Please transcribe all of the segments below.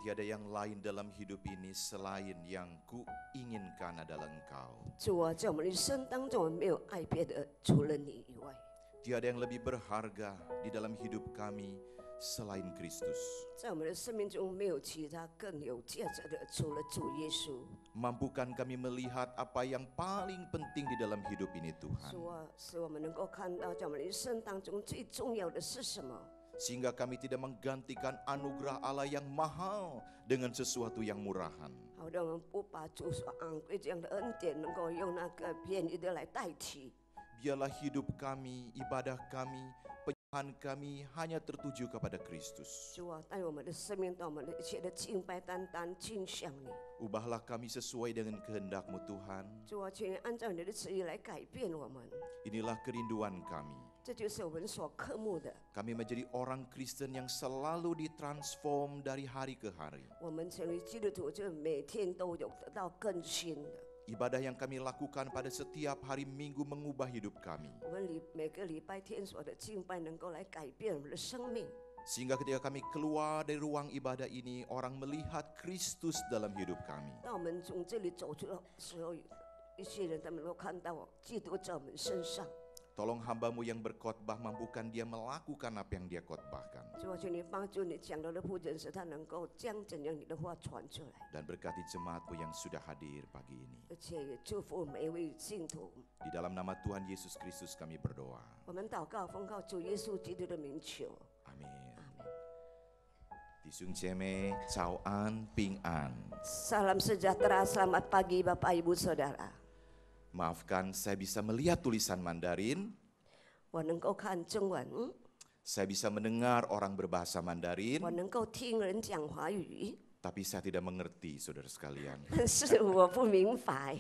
Tiada yang lain dalam hidup ini selain yang kuinginkan adalah Engkau. 主啊，在我们的一生当中，我们没有爱别的，除了你以外。 Tiada yang lebih berharga di dalam hidup kami selain Kristus. 在我们的生命中，没有其他更有价值的，除了主耶稣。 Mampukan kami melihat apa yang paling penting di dalam hidup ini Tuhan. 主啊，使我们能够看到，在我们的一生当中最重要的是什么？ Sehingga kami tidak menggantikan anugerah Allah yang mahal dengan sesuatu yang murahan. 好让我们不把主所昂贵这样的恩典，能够用那个便宜的来代替。 Biarlah hidup kami, ibadah kami, penyembahan kami hanya tertuju kepada Kristus. 主啊，带我们的生命到我们的一切的敬拜单单敬向你。 Ubahlah kami sesuai dengan kehendak-Mu Tuhan. 主啊，请你按照你的旨意来改变我们。 Inilah kerinduan kami. 这就是我们所渴慕的。 Kami menjadi orang Kristen yang selalu ditransform dari hari ke hari. 我们成为基督徒，就每天都有得到更新的。 Ibadah yang kami lakukan pada setiap hari Minggu mengubah hidup kami. 我们每个礼拜天所的敬拜，能够来改变我们的生命。 Sehingga ketika kami keluar dari ruang ibadah ini, orang melihat Kristus dalam hidup kami. 当我们从这里走出的时候，一些人他们都看到基督在我们身上。 Tolong hamba-Mu yang berkhotbah mampukan dia melakukan apa yang dia khotbahkan. 主啊，求你帮助你讲到的仆人，使他能够将怎样你的话传出来， Dan berkati jemaat-Mu yang sudah hadir pagi ini. 而且也祝福每一位信徒。 Di dalam nama Tuhan Yesus Kristus kami berdoa. 我们祷告，奉靠主耶稣基督的名求。 Amin. 阿门。 Disung Ceme, Cao An, Ping An. Salam sejahtera, selamat pagi Bapak Ibu Saudara. Maafkan saya bisa melihat tulisan Mandarin, 我能够看中文， saya bisa mendengar orang berbahasa Mandarin, 我能够听人讲华语， tapi saya tidak mengerti saudara sekalian. 但是我不明白。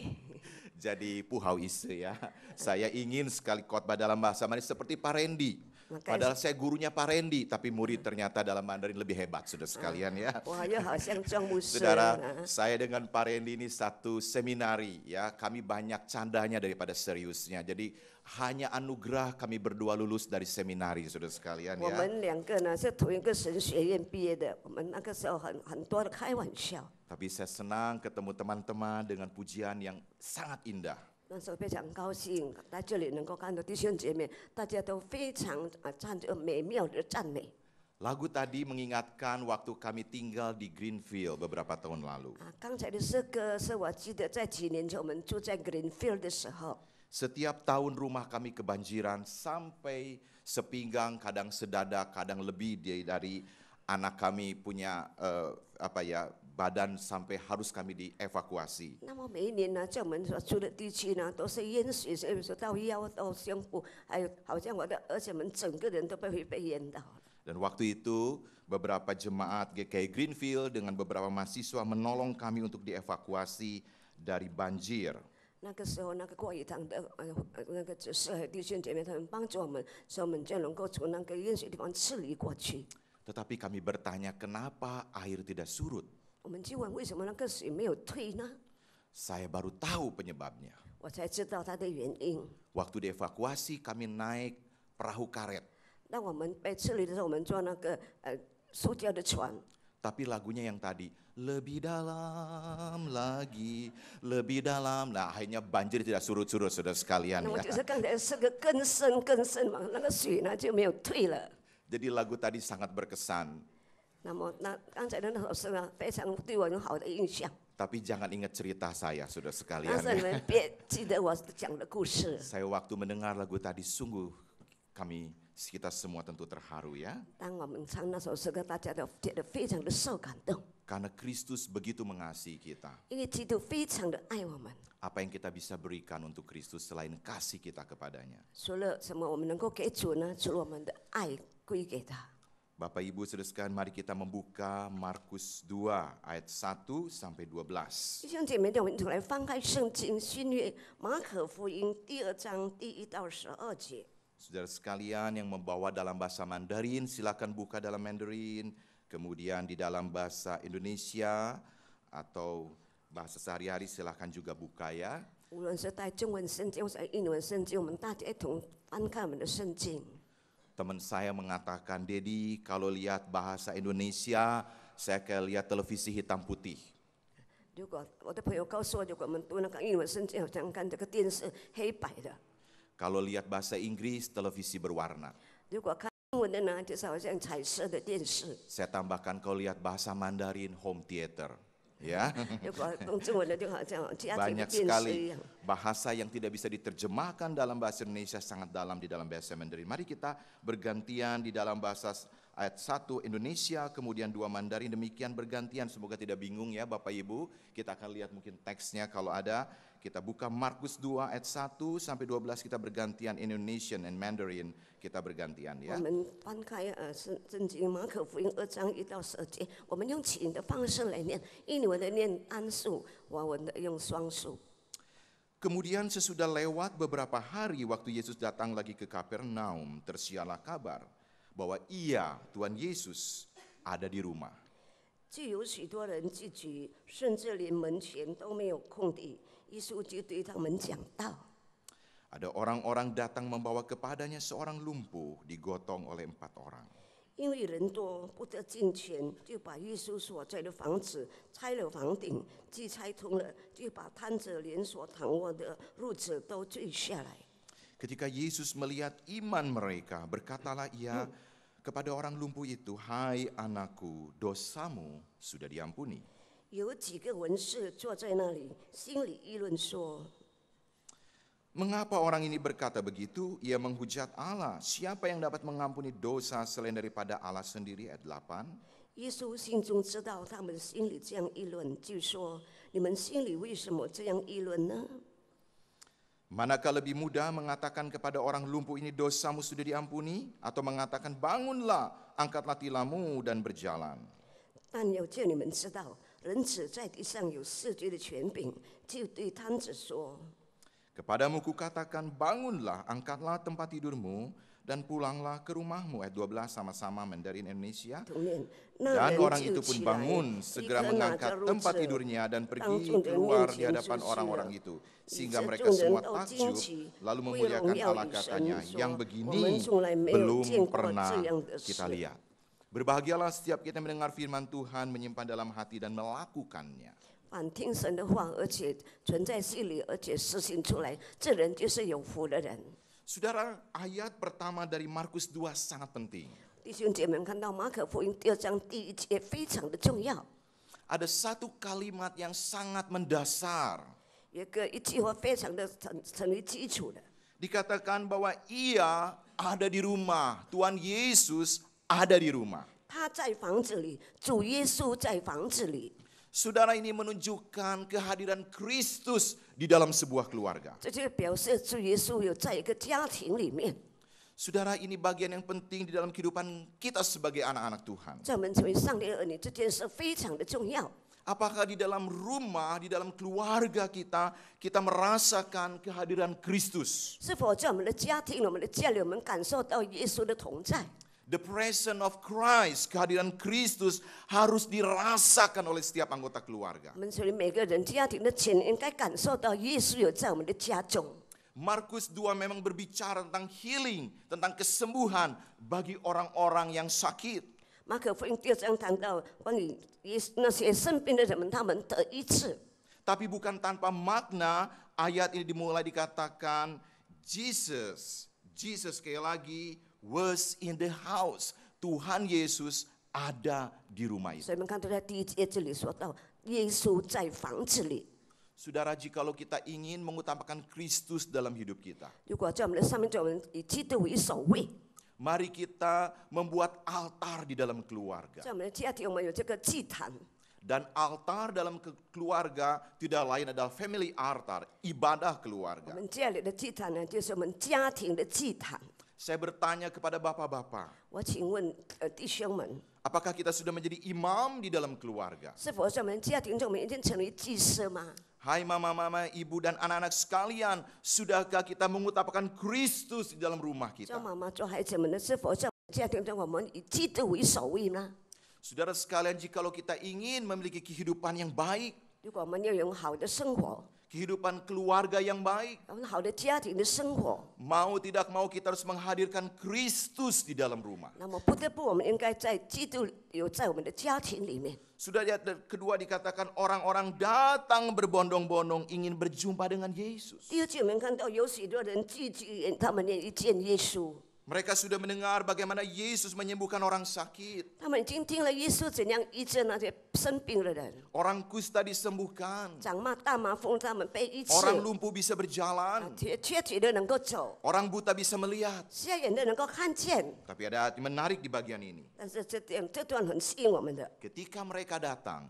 Jadi puhau ise ya, saya ingin sekali khotbah dalam bahasa Mandarin seperti Pak Randy. Padahal saya gurunya Pak Randy, tapi murid ternyata dalam Mandarin lebih hebat saudara sekalian ya. 我又好像庄牧师。 Saudara, saya dengan Pak Randy ini satu seminari ya, kami banyak candanya daripada seriusnya. Jadi hanya anugerah kami berdua lulus dari seminari saudara sekalian 我 ya. 们两个呢是同一个神学院毕业的，我们那个时候很多的开玩笑。 Tapi saya senang ketemu teman-teman dengan pujian yang sangat indah. 那时候非常高兴，在这里能够看到弟兄姐妹，大家都非常唱着美妙的赞美。 Lagu tadi mengingatkan waktu kami tinggal di Greenfield beberapa tahun lalu. 刚才的诗歌是我记得在几年前我们住在 Greenfield 的时候， Setiap tahun rumah kami kebanjiran sampai sepinggang, kadang sedada, kadang lebih dari anak kami punya badan sampai harus kami dievakuasi. 那么每一年呢，在我们所住的地区呢，都是淹水，所以说到腰到胸部，还有好像我的儿子们整个人都被淹到了。 Dan waktu itu beberapa jemaat GKI Greenfield dengan beberapa mahasiswa menolong kami untuk dievakuasi dari banjir. 那个时候，那个过雨堂的那个执事和弟兄姐妹，他们帮助我们，所以我们就能够从那个淹水地方撤离过去。 Tetapi kami bertanya kenapa air tidak surut. 我们就问为什么那个水没有退呢？ Saya baru tahu penyebabnya. 我才知道它的原因。 Waktu dievakuasi kami naik perahu karet. 当我们被撤离的时候，我们坐那个塑胶的船。 Tapi lagunya yang tadi, lebih dalam lagi, lebih dalam. Nah akhirnya banjir tidak surut-surut saudara sekalian 那么 ya. 就是刚才是个更深嘛，那个水呢就没有退了。 Jadi lagu tadi sangat berkesan. 那么刚才的那首诗呢，非常对我有好的印象。 Tapi jangan ingat cerita saya saudara 但 sekalian 是你 ya. 们别记得我讲的故事。 Saya waktu mendengar lagu tadi sungguh kita semua tentu terharu ya. 当我们唱那首诗歌，大家都觉得非常的受感动， Karena Kristus begitu mengasihi kita. 因为基督非常的爱我们。 Apa yang kita bisa berikan untuk Kristus selain kasih kita kepadanya? 除了什么，我们能够给主呢？除了我们的爱归给他。 Bapak Ibu saudara sekalian, mari kita membuka Markus 2 ayat 1 sampai 12. 弟兄姐妹，我们一起来翻开圣经新约马可福音2章1到12节。 Saudara sekalian yang membawa dalam bahasa Mandarin, silakan buka dalam Mandarin. Kemudian di dalam bahasa Indonesia atau bahasa sehari-hari silakan juga buka ya. 无论是带中文圣经或者英文圣经，我们大家一同翻看我们的圣经。 Teman saya mengatakan, Dedi kalau lihat bahasa Indonesia saya kayak lihat televisi hitam putih. 如果我的朋友告诉我，如果我们读那个英文圣经，好像看这个电视黑白的； Kalau lihat bahasa Inggris, televisi berwarna. 如果看英文的呢，就是好像彩色的电视； Saya tambahkan kalau lihat bahasa Mandarin, home theater. Ya, 如果用中文的，就好像家庭的 banyak 电视一 sekali 样。 bahasa yang tidak bisa diterjemahkan dalam bahasa Indonesia sangat dalam di dalam bahasa Mandarin. Mari kita bergantian di dalam bahasa ayat 1 Indonesia, kemudian 2 Mandarin, demikian bergantian. Semoga tidak bingung ya Bapak Ibu. Kita akan lihat mungkin teksnya kalau ada. Kita buka Markus 2 ayat 1 sampai 12, kita bergantian Indonesian and Mandarin, kita bergantian 我 ya. 们翻开圣经马可福音2章1到12节，我们用起的方式来念，英文的念单数，华文的用双数。 Kemudian sesudah lewat beberapa hari waktu Yesus datang lagi ke Kapernaum, tersiarlah kabar bahwa ia, Tuhan Yesus, ada di rumah. 既有许多人聚集，甚至连门前都没有空地，耶稣就对他们讲道。 Ada orang-orang datang membawa kepadanya seorang lumpuh digotong oleh 4 orang. 因为人多不得进前，就把耶稣所在的房子拆了房顶，既拆通了，就把摊着连所躺卧的褥子都坠下来。 Ketika Yesus melihat iman mereka, berkatalah ia kepada orang lumpuh itu, "Hai anakku, dosamu sudah diampuni." 有几个文士坐在那里，心里议论说： Mengapa orang ini berkata begitu? Ia menghujat Allah. Siapa yang dapat mengampuni dosa selain daripada Allah sendiri? Ayat 8. 耶稣心中知道他们心里这样议论，就说：你们心里为什么这样议论呢？ Manakah lebih mudah mengatakan kepada orang lumpuh ini dosamu sudah diampuni, atau mengatakan bangunlah, angkatlah tilammu dan berjalan? 但要叫你们知道，人子在地上有世界的权柄，就对摊子说： Kepadamu kukatakan bangunlah, angkatlah tempat tidurmu dan pulanglah ke rumahmu. Ayat 12 sama-sama Mandarin Indonesia. 同念，那 Dan 人 orang 就 itu pun 起来， bangun, 立 segera 刻拿着 mengangkat 褥 tempat 子 tidurnya dan 当 pergi 众人 keluar 面 di 前 hadapan 出去 orang-orang 了。 itu. 以 Sehingga 致 mereka 众 semua 人都惊 takjub, 奇， lalu 归荣 memuliakan 耀 Allah 与 katanya, 神， yang 说：我 begini 们从来没有 belum 见过 pernah 这样的 kita 事。 lihat. Berbahagialah setiap kita mendengar firman Tuhan, menyimpan dalam hati dan melakukannya. 反听神的话，而且存在心里，而且实行出来，这人就是有福的人。 Saudara, ayat pertama dari Markus 2 sangat penting. 弟兄姐妹，看到马可福音2章第1节非常的重要， Ada satu kalimat yang sangat mendasar. 有一句话非常的成为基础的。 Dikatakan bahwa ia ada di rumah, Tuhan Yesus ada di rumah. 他在房子里，主耶稣在房子里。 Saudara, ini menunjukkan kehadiran Kristus di dalam sebuah keluarga. 这就表示主耶稣有在一个家庭里面， Saudara, ini bagian yang penting di dalam kehidupan kita sebagai anak-anak Tuhan. 在我们成为上帝的儿女这件事非常的重要。 Apakah di dalam rumah, di dalam keluarga kita, kita merasakan kehadiran Kristus? 是否在我们的家庭、我们的家里，我们感受到耶稣的同在？ The presence of Christ, kehadiran Kristus harus dirasakan oleh setiap anggota keluarga. 我们所以每个人家庭的前应该感受到耶稣有在我们的家中。 Markus 2 memang berbicara tentang healing, tentang kesembuhan bagi orang-orang yang sakit. 马可福音2章谈到关于那些生病的人们，他们得医治。 Tapi bukan tanpa makna, ayat ini dimulai dikatakan Jesus sekali lagi was in the house. Tuhan Yesus ada di rumah itu. 所以我们看到在第1节这里说到，耶稣在房子里。 Saudara, jikalau kita ingin mengutamakan Kristus dalam hidup kita, 如果在我们的生命中，我们以基督为首位， mari kita membuat altar di dalam keluarga. 在我们的家庭，我们有这个祭坛。 Dan altar dalam keluarga tidak lain adalah family altar, ibadah 我 keluarga. 们家里的祭坛呢，就是我们家庭的祭坛。 Saya bertanya kepada bapak-bapak, 我请问弟兄们， apakah kita sudah menjadi imam di dalam keluarga? 是否在我们家庭中，我们已经成为祭司吗？ Hai mama-mama, ibu dan anak-anak sekalian, sudahkah kita mengutamakan Kristus di dalam rumah 做 kita? 妈妈、做孩子们的，是否在我们家庭中，我们以基督为首位呢？ Saudara sekalian, jikalau kita ingin memiliki kehidupan yang baik, 如果我们要有好的生活， kehidupan keluarga yang baik. 我们好的家庭的生活。 Mau tidak mau kita harus menghadirkan Kristus di dalam rumah. 那么不得不，我们应该在基督有在我们的家庭里面。 Sudah lihat kedua dikatakan orang-orang datang berbondong-bondong ingin berjumpa dengan Yesus. 第二句我们看到有许多人聚集，他们愿意见耶稣。 Mereka sudah mendengar bagaimana Yesus menyembuhkan orang sakit. 他们已经听了耶稣怎样医治那些生病的人， Orang kusta disembuhkan. 长麻大麻风他们被医治， Orang lumpuh bisa berjalan. 瘸腿的能够走， Orang buta bisa melihat. 瞎眼的能够看见。 Tapi ada hati menarik di bagian ini. 但是这段很吸引我们的， Ketika mereka datang,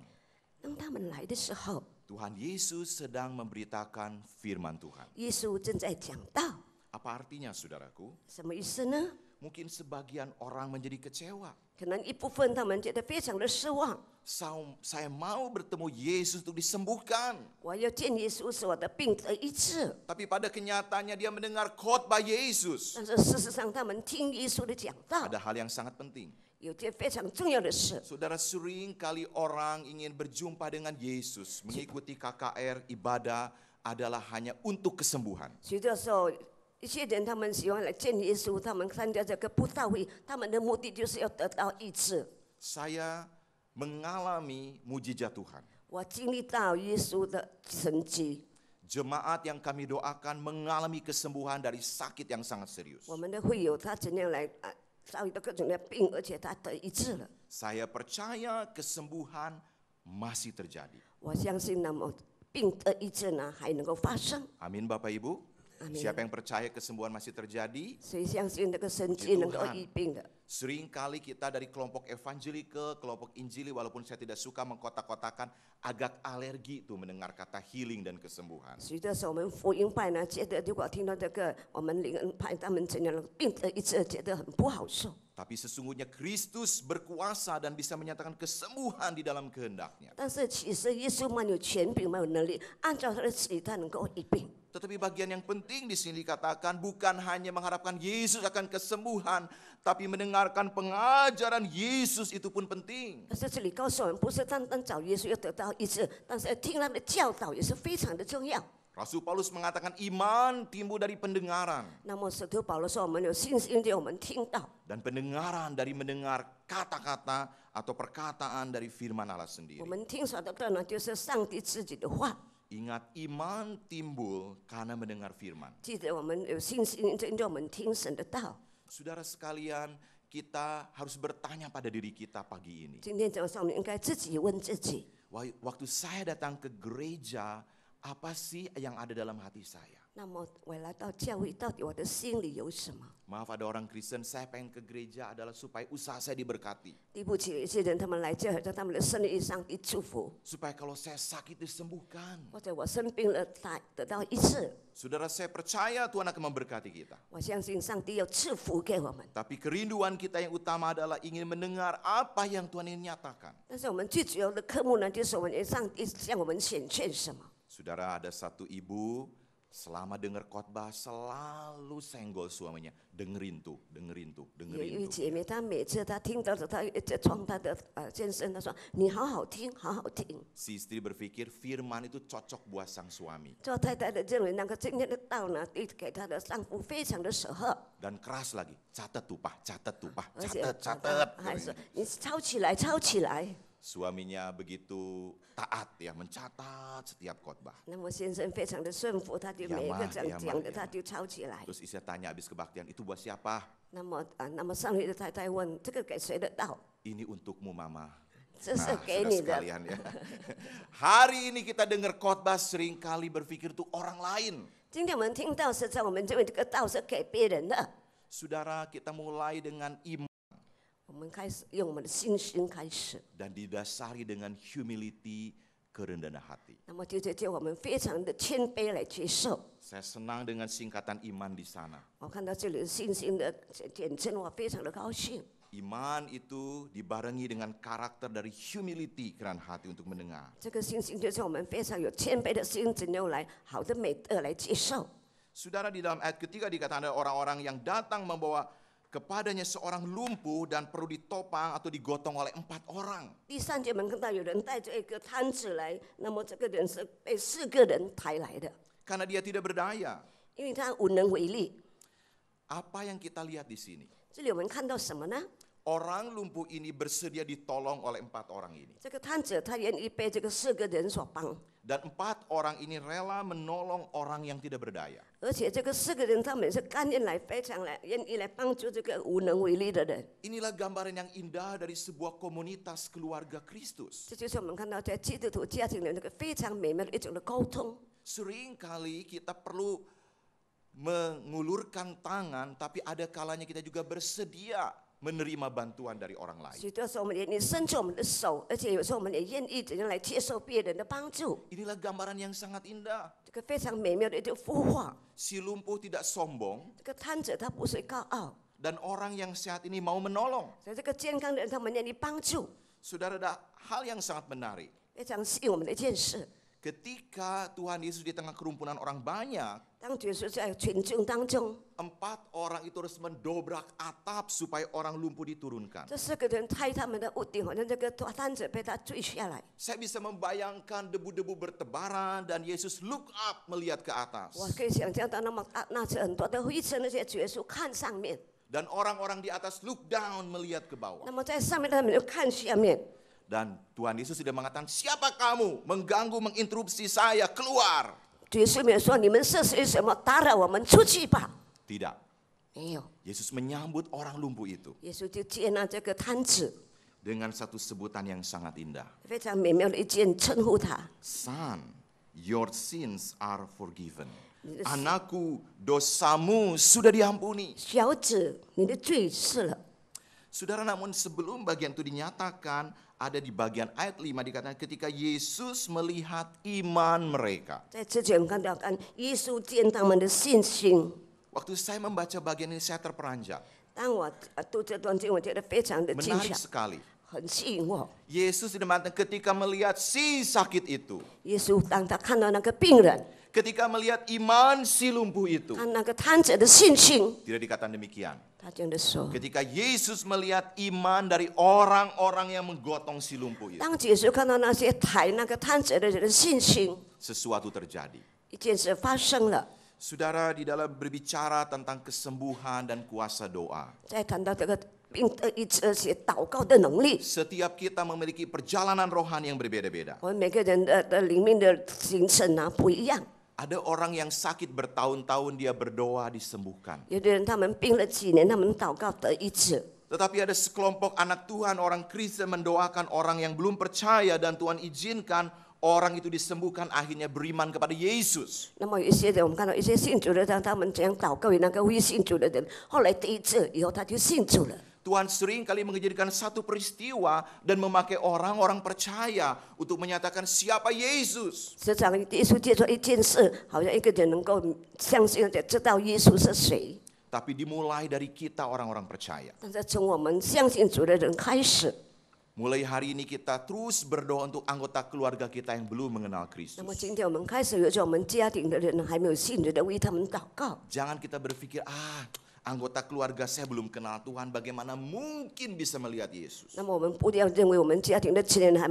当他们来的时候， Tuhan Yesus sedang memberitakan firman Tuhan. 耶稣正在讲道， Apa artinya saudaraku? 什么意思呢？ Mungkin sebagian orang menjadi kecewa. 可能一部分他们觉得非常的失望。 Saya mau bertemu Yesus untuk disembuhkan. 我要见耶稣，使我的病得医治。 Tapi pada kenyataannya dia mendengar khotbah Yesus. 但是事实上，他们听耶稣的讲道， Ada hal yang sangat penting. 有件非常重要的事。 Saudara, sering kali orang ingin berjumpa dengan Yesus, mengikuti KKR, ibadah adalah hanya untuk kesembuhan. 许多时候，一些人他们喜欢来见耶稣，他们参加这个布道会，他们的目的就是要得到医治。 Saya mengalami mujizat Tuhan. 我经历到耶稣的神迹， Jemaat yang kami doakan mengalami kesembuhan dari sakit yang sangat serius. 我们的会友他怎样来遭遇到各种的病，而且他得医治了。 Saya percaya kesembuhan masih terjadi. 我相信，那么病得医治呢，还能够发生。 Amin Bapak Ibu. Amin. Siapa yang percaya kesembuhan masih terjadi? 谁相信这个神迹能够医病的？ Sering kali kita dari kelompok evangelike, kelompok injili, walaupun saya tidak suka mengkotak-kotakan, agak alergi itu mendengar kata healing dan kesembuhan. 许多时候我们福音派呢，觉得如果听到这个我们灵恩派他们怎样的病得医治，觉得很不好受。 Tapi sesungguhnya Kristus berkuasa dan bisa menyatakan kesembuhan di dalam kehendaknya. 但是其实耶稣蛮有权柄，蛮有能力，按照他的旨意，他能够医病。 Tetapi bagian yang penting di sini dikatakan bukan hanya mengharapkan Yesus akan kesembuhan, tapi mendengarkan pengajaran Yesus itu pun penting. 但是这里告诉我们，不是单单找耶稣要得到医治，但是要听他的教导也是非常的重要。 Rasul Paulus mengatakan iman timbul dari pendengaran. 那么使徒保罗说，我们有信心，就我们听到。 Dan pendengaran dari mendengar kata-kata atau perkataan dari firman Allah 我 sendiri. 们听所得到呢，就是上帝自己的话。 Ingat, iman timbul karena mendengar firman. 记得我们有信心，就因为我们听神的道。 Saudara sekalian, kita harus bertanya pada diri kita pagi ini. 今天早上我们应该自己问自己。 Waktu saya datang ke gereja, apa sih yang ada dalam hati saya? 那么我来到教会，到底我的心里有什么？ Maaf, ada orang Kristen, saya pengen ke gereja adalah supaya usaha saya diberkati. 对不起，有些人他们来教会，在他们的生意上帝祝福， Supaya kalau saya sakit disembuhkan. 或者我生病了得到医治。 Saudara, saya percaya Tuhan akan memberkati kita. 我相信上帝要赐福给我们， Tapi kerinduan kita yang utama adalah ingin mendengar apa yang Tuhan ingin nyatakan. 但是我们最主要的科目呢，就是我们上帝向我们显现什么。 Saudara, ada satu ibu selama dengar khotbah selalu senggol suaminya. Dengerin tuh, dengerin tuh, 有一 dengerin 位 tuh. 姐妹，她每次她听到的，她一直装她的先生，她说：“你好好听，好好听。 Si istri berpikir firman itu cocok buat sang suami. ”做太太的认为那个今天的道呢，对给她的丈夫非常的适合， Dan keras lagi, catat tuh Pak, catat tuh Pak, 而且 catat, 还说 catat. 你抄起来，抄起来。 Suaminya begitu taat ya, mencatat setiap khotbah. 那么先生非常的顺服，他就每一个讲 Yamah, 的 yamah. 他就抄起来。 Terus istri tanya habis kebaktian, itu buat siapa? 那么上一的太太问：“这个给谁的道？ Ini untukmu Mama. 这是 Nah, 给 saudara 你的。 sekalian ya. Hari ini kita dengar khotbah seringkali berpikir itu orang lain. ”今天我们听到实在我们认为这个道是给别人的， Saudara, kita mulai dengan iman 我们开始用我们的信心开始， dan didasari dengan humility, kerendahan hati. 那么就我们非常的谦卑来接受。 Saya senang dengan singkatan iman di sana. 我看到这里的信心的简称，我非常的高兴。 Iman itu dibarengi dengan karakter dari humility, kerendahan hati untuk mendengar. 这个信心就是我们非常有谦卑的心，怎样来好的美德来接受。 Saudara, di dalam ayat ketiga dikatakan ada orang-orang yang datang membawa kepadanya seorang lumpuh dan perlu ditopang atau digotong oleh 4 orang. 第3节我们看到有人带着一个摊子来，那么这个人是被4个人抬来的， Karena dia tidak berdaya. 因为他无能为力。 Apa yang kita lihat di sini? 这里我们看到什么呢？ Orang lumpuh ini bersedia ditolong oleh 4 orang ini. 这个摊子他愿意被这个4个人所帮， Dan 4 orang ini rela menolong orang yang tidak berdaya. 而且这个4个人他们是甘愿来，非常来愿意来帮助这个无能为力的人。 Inilah gambaran yang indah dari sebuah komunitas keluarga Kristus. 这就是我们看到在基督徒家庭的那个非常美妙的一种的沟通。 Seringkali kita perlu mengulurkan tangan, tapi ada kalanya kita juga bersedia menerima bantuan dari orang lain. 许多时候我们愿意伸出我们的手，而且有时候我们也愿意怎样来接受别人的帮助。 Inilah gambaran yang sangat indah. 这个非常美妙的一种孵化。 Si lumpuh tidak sombong 这个摊子他不是高傲， dan orang yang sehat ini mau menolong. 所以这个健康的人他们愿意帮助， Saudara, ada hal yang sangat menarik. 非常吸引我们的一件事。 Ketika Tuhan Yesus di tengah kerumunan orang banyak, 当耶稣在群众当中， 4 orang itu harus mendobrak atap supaya orang lumpuh diturunkan. 这4个人抬他们的屋顶，好像这个摊子被他坠下来。 Saya bisa membayangkan debu-debu bertebaran dan Yesus look up melihat ke atas. 我可以想象到那是很多的灰尘，那些耶稣看上面， Dan orang-orang di atas look down melihat ke bawah. 那么在上面他们就看下面。 Dan Tuhan Yesus tidak mengatakan, siapa kamu mengganggu, menginterupsi saya, keluar. 耶稣没有说你们是谁什么打扰我们出去吧， Tidak. 没有。 Yesus menyambut orang lumpuh itu 耶稣就接纳这个摊子， dengan satu sebutan yang sangat indah. 非常美妙的一件称呼他。 Son, your sins are forgiven. 你的 Anakku, dosamu sudah diampuni. 小子，你的罪是了。 Saudara, namun sebelum bagian itu dinyatakan, ada di bagian ayat 5 dikatakan ketika Yesus melihat iman mereka. 在之前我们看到，耶稣见他们的信心。 Waktu saya membaca bagian ini saya terperanjat. 当我读这段经，我觉得非常的惊 Menarik 吓， sekali. 很吸引我。 Yesus tidak mengatakan ketika melihat si sakit itu. 耶稣当他看到那个病人， Ketika melihat iman si lumpuh itu. 看那个摊子的信心， Tidak dikatakan demikian. 他真的说， Ketika Yesus melihat iman dari orang-orang yang menggotong si lumpuh itu. 当耶稣看到那些抬那个摊子的人的信心， Sesuatu terjadi. 一件事发生了。 Saudara, di dalam berbicara tentang kesembuhan dan kuasa doa. 再谈到这个病的医治，而且祷告的能力， Setiap kita memiliki perjalanan rohani yang berbeda-beda. 我们每个人的灵命的行程啊不一样。 Ada orang yang sakit bertahun-tahun dia berdoa disembuhkan. 有的人他们病了几年，他们祷告得医治。 Tetapi ada sekelompok anak Tuhan, orang Kristen mendoakan orang yang belum percaya dan Tuhan izinkan orang itu disembuhkan akhirnya beriman kepada Yesus. 那么有一些人，我们看到一些信主的，让他们这样祷告给那个未信主的人，后来得医治以后，他就信主了。 Tuhan sering kali menjadikan satu peristiwa dan memakai orang-orang percaya untuk menyatakan siapa Yesus. 时常耶稣借助一件事，好像一个人能够相信，而且知道耶稣是谁。 Tapi dimulai dari kita orang-orang percaya. 但是从我们相信主的人开始， Mulai hari ini kita terus berdoa untuk anggota keluarga kita yang belum mengenal 那么 Kristus. 今天我们开始有时候我们家庭的人还没有信主的，为他们祷告。 Jangan kita berpikir, anggota keluarga saya belum kenal Tuhan, bagaimana mungkin bisa melihat Yesus. 那么我们不要认为我们家庭的成员还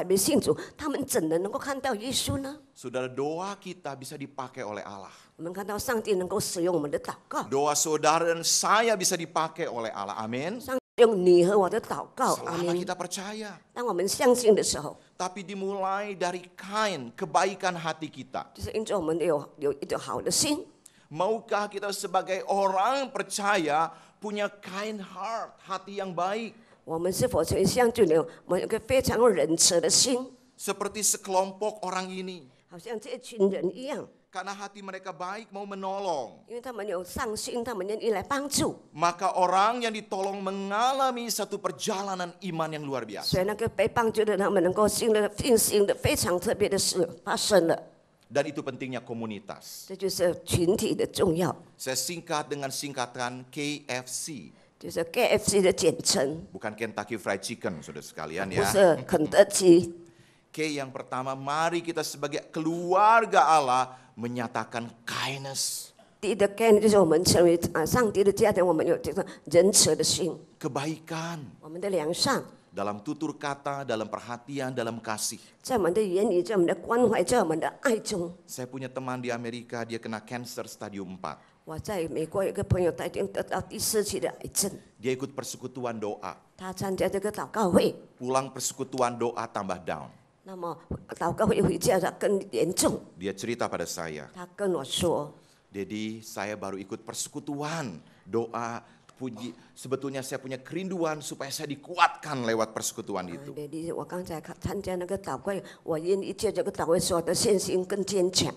没信主，他们怎能够看到耶稣呢？ Saudara, doa kita bisa dipakai oleh Allah. 我们看到上帝能够使用我们的祷告， Doa saudara dan saya bisa dipakai oleh Allah. Amin. 上帝用你和我的祷告，阿 Selama 门。 kita percaya. 当我们相信的时候， Tapi dimulai dari kain kebaikan hati kita. 就是因着我们有一种好的心。 Maukah kita sebagai orang percaya punya kind heart, hati yang baik. 我们是否成为相信的？我们有个非常仁慈的心， Seperti sekelompok orang ini. 好像这群人一样， Karena hati mereka baik mau menolong. 因为他们有上心，他们愿意来帮助。 Maka orang yang ditolong mengalami satu perjalanan iman yang luar biasa. 所以那个被帮助的他们能够信心的非常特别的事发生了， Dan itu pentingnya komunitas. 这就是群体的重要， Saya singkat dengan singkatan KFC. 就是 KFC 的简称， Bukan Kentucky Fried Chicken, saudara sekalian 不 ya. 是肯德基。 K yang pertama, mari kita sebagai keluarga Allah menyatakan kindness. 第一的概念就是我们成为上帝的家庭，我们有这个仁慈的心， kebaikan 我们的良善， dalam tutur kata, dalam perhatian, dalam kasih. 在我们的言语，在我们的关怀，在我们的爱中。 Saya punya teman di Amerika, dia kena cancer stadium 4. 我在美国有一个朋友，他已经得到第4期的癌症， Dia ikut persekutuan doa. 他参加这个祷告会， Pulang persekutuan doa tambah down. 那么祷告会回家，他更严重。 Dia cerita pada saya, 他跟我说， Dedi, saya baru ikut persekutuan doa, puji. Sebetulnya saya punya kerinduan supaya saya dikuatkan lewat persekutuan itu. 我刚才参加那个祷告会，我愿意借这个祷告会，使我的信心更坚强。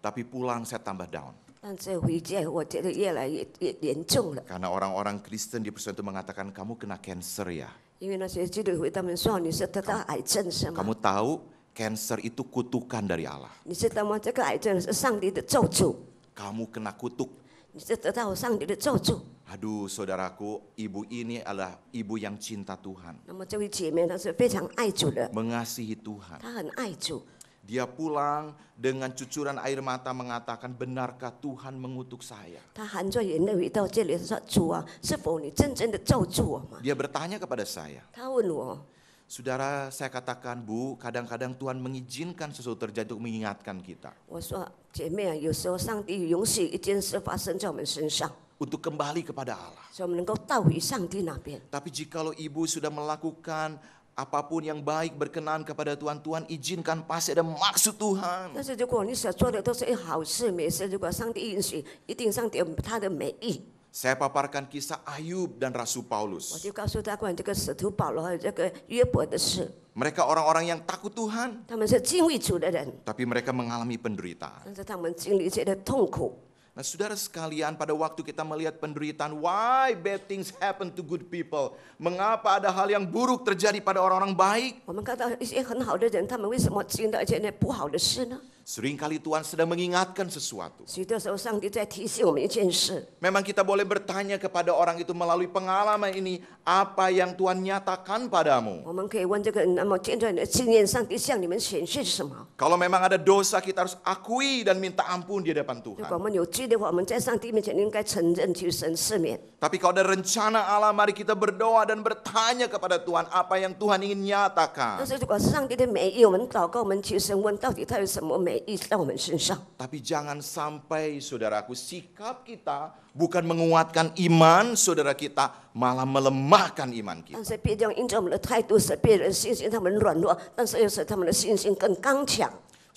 Tapi pulang saya tambah down. 但是回家我觉得越来越严重了， Karena orang-orang Kristen di persekutuan itu mengatakan, kamu kena cancer ya. 因为那些基督徒他们说你是得到癌症是吗？ Kamu tahu cancer itu kutukan dari Allah. 你知道吗？这个癌症是上帝的咒诅， Kamu kena kutuk. 你是得到上帝的咒诅。 Aduh saudaraku, ibu ini adalah ibu yang cinta Tuhan. 那么这位姐妹她是非常爱主的， Mengasihi Tuhan. 她很爱主。 Dia pulang dengan cucuran air mata mengatakan, benarkah Tuhan mengutuk saya? 她含着眼泪回到这里说：“主啊，是否你真正的咒诅我吗 Dia bertanya kepada saya. ？”她问我， Saudara, saya katakan, Bu, kadang-kadang Tuhan mengizinkan sesuatu terjadi untuk mengingatkan kita. 我说姐妹啊，有时候上帝允许一件事发生在我们身上， Untuk kembali kepada Allah. 所以我们能够倒回上帝那边。 Tapi jikalau ibu sudah melakukan apapun yang baik berkenan kepada Tuhan, Tuhan izinkan pasti ada maksud Tuhan. 但是如果你所做的都是好事美事，如果上帝允许，一定上帝有他的美意。 Saya paparkan kisah Ayub dan Rasul 我 Paulus. 就告诉他关于这个使徒保罗还有这个约伯的事， Mereka orang-orang yang takut Tuhan, 他们是敬畏主的人， tapi mereka mengalami penderitaan. 但是他们经历一些的痛苦。 Nah saudara sekalian, pada waktu kita melihat penderitaan, why bad things happen to good people? Mengapa ada hal yang buruk terjadi pada orang-orang baik? 我们看到一些很好的人，他们为什么经历一些不好的事呢？ Seringkali Tuhan sedang mengingatkan sesuatu. 许多时候，上帝在提醒我们一件事。 Memang kita boleh bertanya kepada orang itu melalui pengalaman ini, apa yang Tuhan nyatakan padamu? 我们可以问这个人，那么现在你的经验，上帝向你们显示什么？ Kalau memang ada dosa, kita harus akui dan minta ampun di hadapan 如 Tuhan. 果我们有罪的话，我们在上帝面前应该承认，求神赦免。 Tapi kalau ada rencana Allah, mari kita berdoa dan bertanya kepada Tuhan apa yang Tuhan ingin 但 nyatakan. 是如果是上帝的美意，我们祷告，我们求神问，到底他有什么美意在我们身上？ Tapi jangan sampai saudaraku, sikap kita bukan menguatkan iman saudara kita, malah melemahkan iman kita. 但是别这样因着我们的态度，使别人信心他们软弱，但是又使他们的信心更刚强。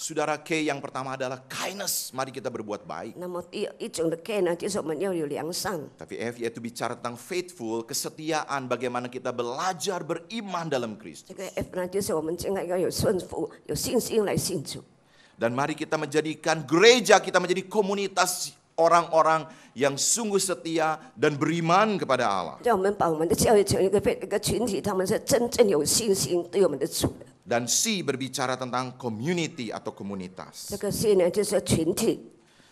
Saudara K yang pertama adalah kindness, mari kita berbuat baik. 那么第一种的 K 呢，就是我们要有良善。 Tapi F yaitu bicara tentang faithful, kesetiaan, bagaimana kita belajar beriman dalam Kristus. 这个 F 呢，就是我们应该要有顺服、有信心来信主。 Dan mari kita menjadikan gereja kita menjadi komunitas orang-orang yang sungguh setia dan beriman kepada Allah. 让我们把我们的教育成一个群体，他们是真正有信心对我们的主的。 Dan C berbicara tentang community atau komunitas. 这个 C 呢，就是群体。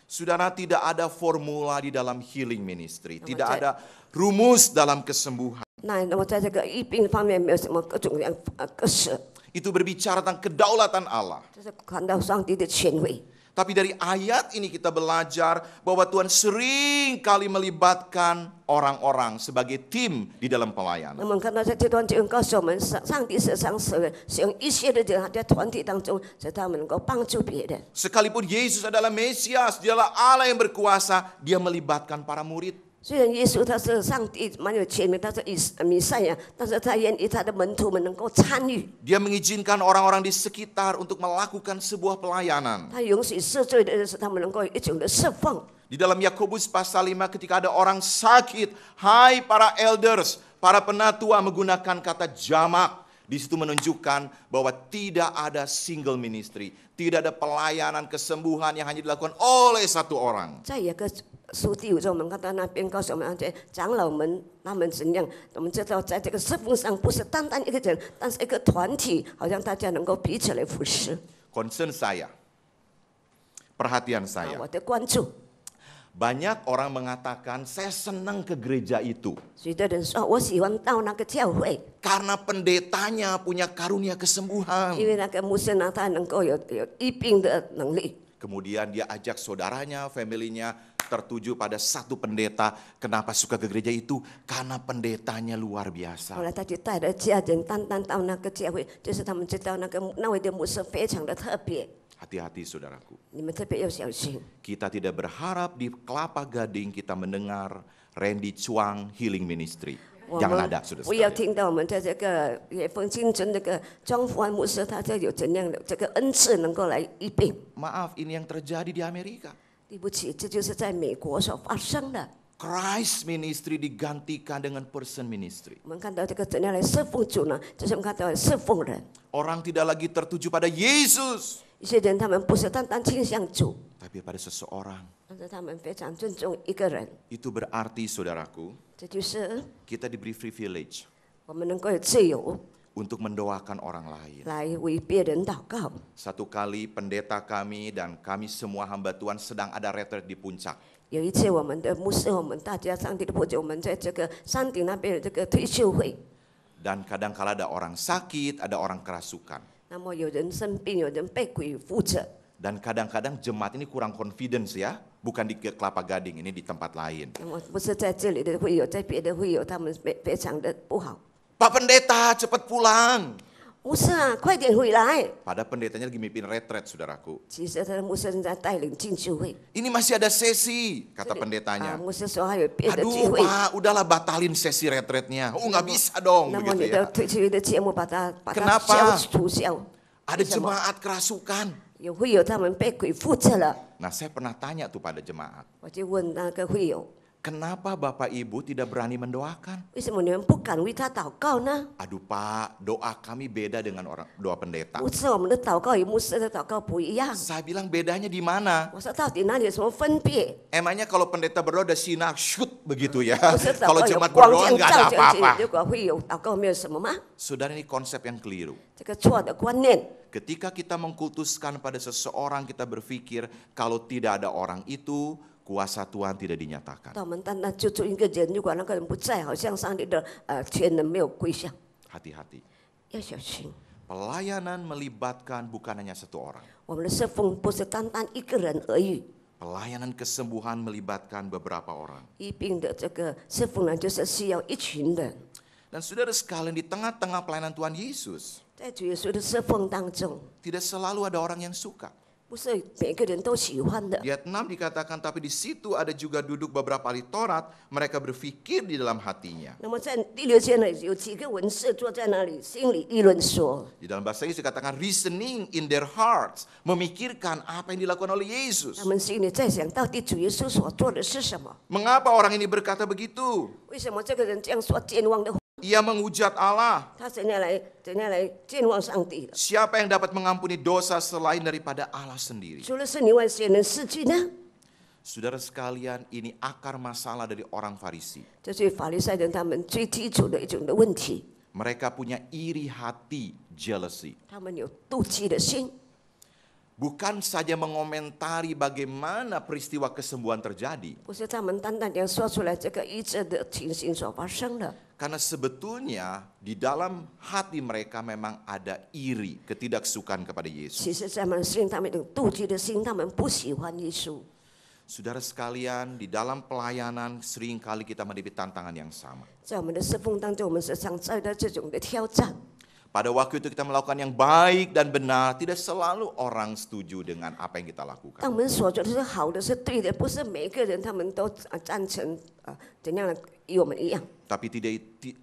Saudara, tidak ada formula di dalam healing ministry, tidak ada rumus dalam kesembuhan. 那么在这个疫病方面，没有什么各种各样各式， Itu berbicara tentang kedaulatan Allah. 就是看到上帝的权威。 Tapi dari ayat ini kita belajar bahwa Tuhan sering kali melibatkan orang-orang sebagai tim di dalam 那 pelayanan. 么看到在这段经文告诉我们，上帝时常使用一些的人在团体当中，使他们能够帮助别人。 Sekalipun Yesus adalah Mesias, dialah Allah yang berkuasa, dia melibatkan para murid. 虽然耶稣他是上帝蛮有权威，他是弥赛亚，但是他愿意他的门徒们能够参与， Dia mengizinkan orang-orang di sekitar untuk melakukan sebuah pelayanan. 他允许赦罪的人使他们能够有一种的释放。 Di dalam Yakobus pasal 5 ketika ada orang sakit, hai para elders, para penatua menggunakan kata jamak. Di situ menunjukkan bahwa tidak ada single ministry, tidak ada pelayanan kesembuhan yang hanya dilakukan oleh satu orang. 在一个书第5章，我们看到那边告诉我们，这长老们他们怎样？我们知道，在这个侍奉上不是单单一个人，但是一个团体，好像大家能够彼此来服侍。 Concern saya, perhatian 啊， saya. 我的关注， Banyak orang mengatakan saya senang ke gereja itu 许多人说我喜欢到那个教会， karena pendetanya punya karunia kesembuhan. 因为那个牧师呢，他能够有医病的能力。Kemudian dia ajak saudaranya, familynya tertuju pada satu pendeta. Kenapa suka ke gereja itu? Karena pendetanya luar 后 biasa. 来他就带着家人单单到那个教会，就是他们知道那位的牧师非常的特别， Hati-hati saudaraku. 你们特别要小心。 Kita tidak berharap di Kelapa Gading kita mendengar Randy Chuang Healing Ministry. 我 Jangan 们 ada sudah 不要 sekalian. 听到我们在这个野风清真这个庄福安牧师，他这有怎样的这个恩赐能够来医病。 Maaf, ini yang terjadi di Amerika. 对不起，这就是在美国所发生的。 Christ Ministry digantikan dengan Person Ministry. 我们看到这个怎样来侍奉主呢？就是我们看到侍奉人， Orang tidak lagi tertuju pada Yesus, 一些人他们不是单单倾向主， tapi pada seseorang. 但是他们非常尊重一个人。 Itu berarti saudaraku, 这就是 kita diberi privilege 我们能够有自由 untuk mendoakan orang lain. 来为别人祷告。 Satu kali pendeta kami dan kami semua hamba Tuhan sedang ada retreat di puncak. 有一次，我们的牧师，我们大家上帝的仆人，我们在这个山顶那边的这个退休会， Dan kadang-kala ada orang sakit, ada orang kerasukan. 那么有人生病，有人被鬼附着。 Dan kadang-kadang jemaat ini kurang confidence ya, bukan di Kelapa Gading, ini di tempat lain. 那么不是在这里的会友，在别的会友，他们非常的不好。 Pak Pendeta, cepat pulang. 牧师啊，快点回来！ Pada pendetanya lagi mimpin retreat, saudaraku. 其实他的牧师正在带领进修会。 Ini masih ada sesi, kata 啊， pendetanya. 牧师说还有别的聚 Aduh 会。 Pak, udahlah batalin sesi retreatnya. Oh nggak bisa dong 那么 begitu 你的 ya. 退休会的节目把它 Kenapa？ 取消。 Ada 为什么？ jemaat kerasukan. 有会友他们被鬼附着了， Nah saya pernah tanya tuh pada jemaat. 我就问那个会友， Kenapa Bapak Ibu tidak berani mendoakan? 为什么你们不敢为他祷告呢？ Aduh Pak, doa kami beda dengan orang doa pendeta. 牧师，我们的祷告与牧师的祷告不一样。 Saya bilang bedanya di mana? 我说到底哪里有什么分别？ Emangnya kalau pendeta berdoa ada sinar shoot begitu ya? 不是祷 Kalau 告有 jemaat 光 berdoa 线 nggak 照 ada 进去， apa-apa. 结果会有祷告没有什么吗？ Saudara ini konsep yang keliru. 这个错的观念。 Ketika kita mengkultuskan pada seseorang, kita berpikir kalau tidak ada orang itu, kuasa Tuhan tidak dinyatakan. 当我们单单就做一个人，如果那个人不在，好像上帝的全能没有归向， Hati-hati. 要小心。 Pelayanan melibatkan bukan hanya satu orang. 我们的侍奉不是单单一个人而已， Pelayanan kesembuhan melibatkan beberapa orang. 医病的这个侍奉呢，就是需要一群人。 Dan saudara sekalian, di tengah-tengah pelayanan Tuhan Yesus, 在主耶稣的侍奉当中， tidak selalu ada orang yang suka. 不是每个人都喜欢的。 Di ayat 6 dikatakan, tapi di situ ada juga duduk beberapa ahli Taurat, mereka berpikir di dalam hatinya. 那么在第6节呢，有几个文士坐在那里，心里议论说。 Di dalam bahasa Inggris dikatakan reasoning in their hearts, memikirkan apa yang dilakukan oleh Yesus. 他们心里在想，到底主耶稣所做的是什么？ Mengapa orang ini berkata begitu? 为什么这个人这样说健忘的话？ Ia menghujat Allah. 他怎样来健忘上帝的？ Siapa yang dapat mengampuni dosa selain daripada Allah sendiri? 除了是你外显人世界呢？ Saudara sekalian, ini akar masalah dari orang Farisi. 这是法利赛人他们最基础的一种的问题。 Mereka punya iri hati, jealousy. 他们有妒忌的心， Bukan saja mengomentari bagaimana peristiwa kesembuhan terjadi. 不是他们单单地说出来这个医治的情形所发生的。 Karena sebetulnya di dalam hati mereka memang ada iri, ketidaksukaan kepada Yesus. 其实在他们心，他们有妒忌的心，他们不喜欢耶稣。 Saudara sekalian, di dalam pelayanan seringkali kita menghadapi tantangan yang sama. 在我们的侍奉当中，我们时常遭到这种的挑战。 Pada waktu itu kita melakukan yang baik dan benar, tidak selalu orang setuju dengan apa yang kita lakukan. 当我们所做的是好的、是对的，不是每一个人他们都赞成怎样与我们一样。 Tapi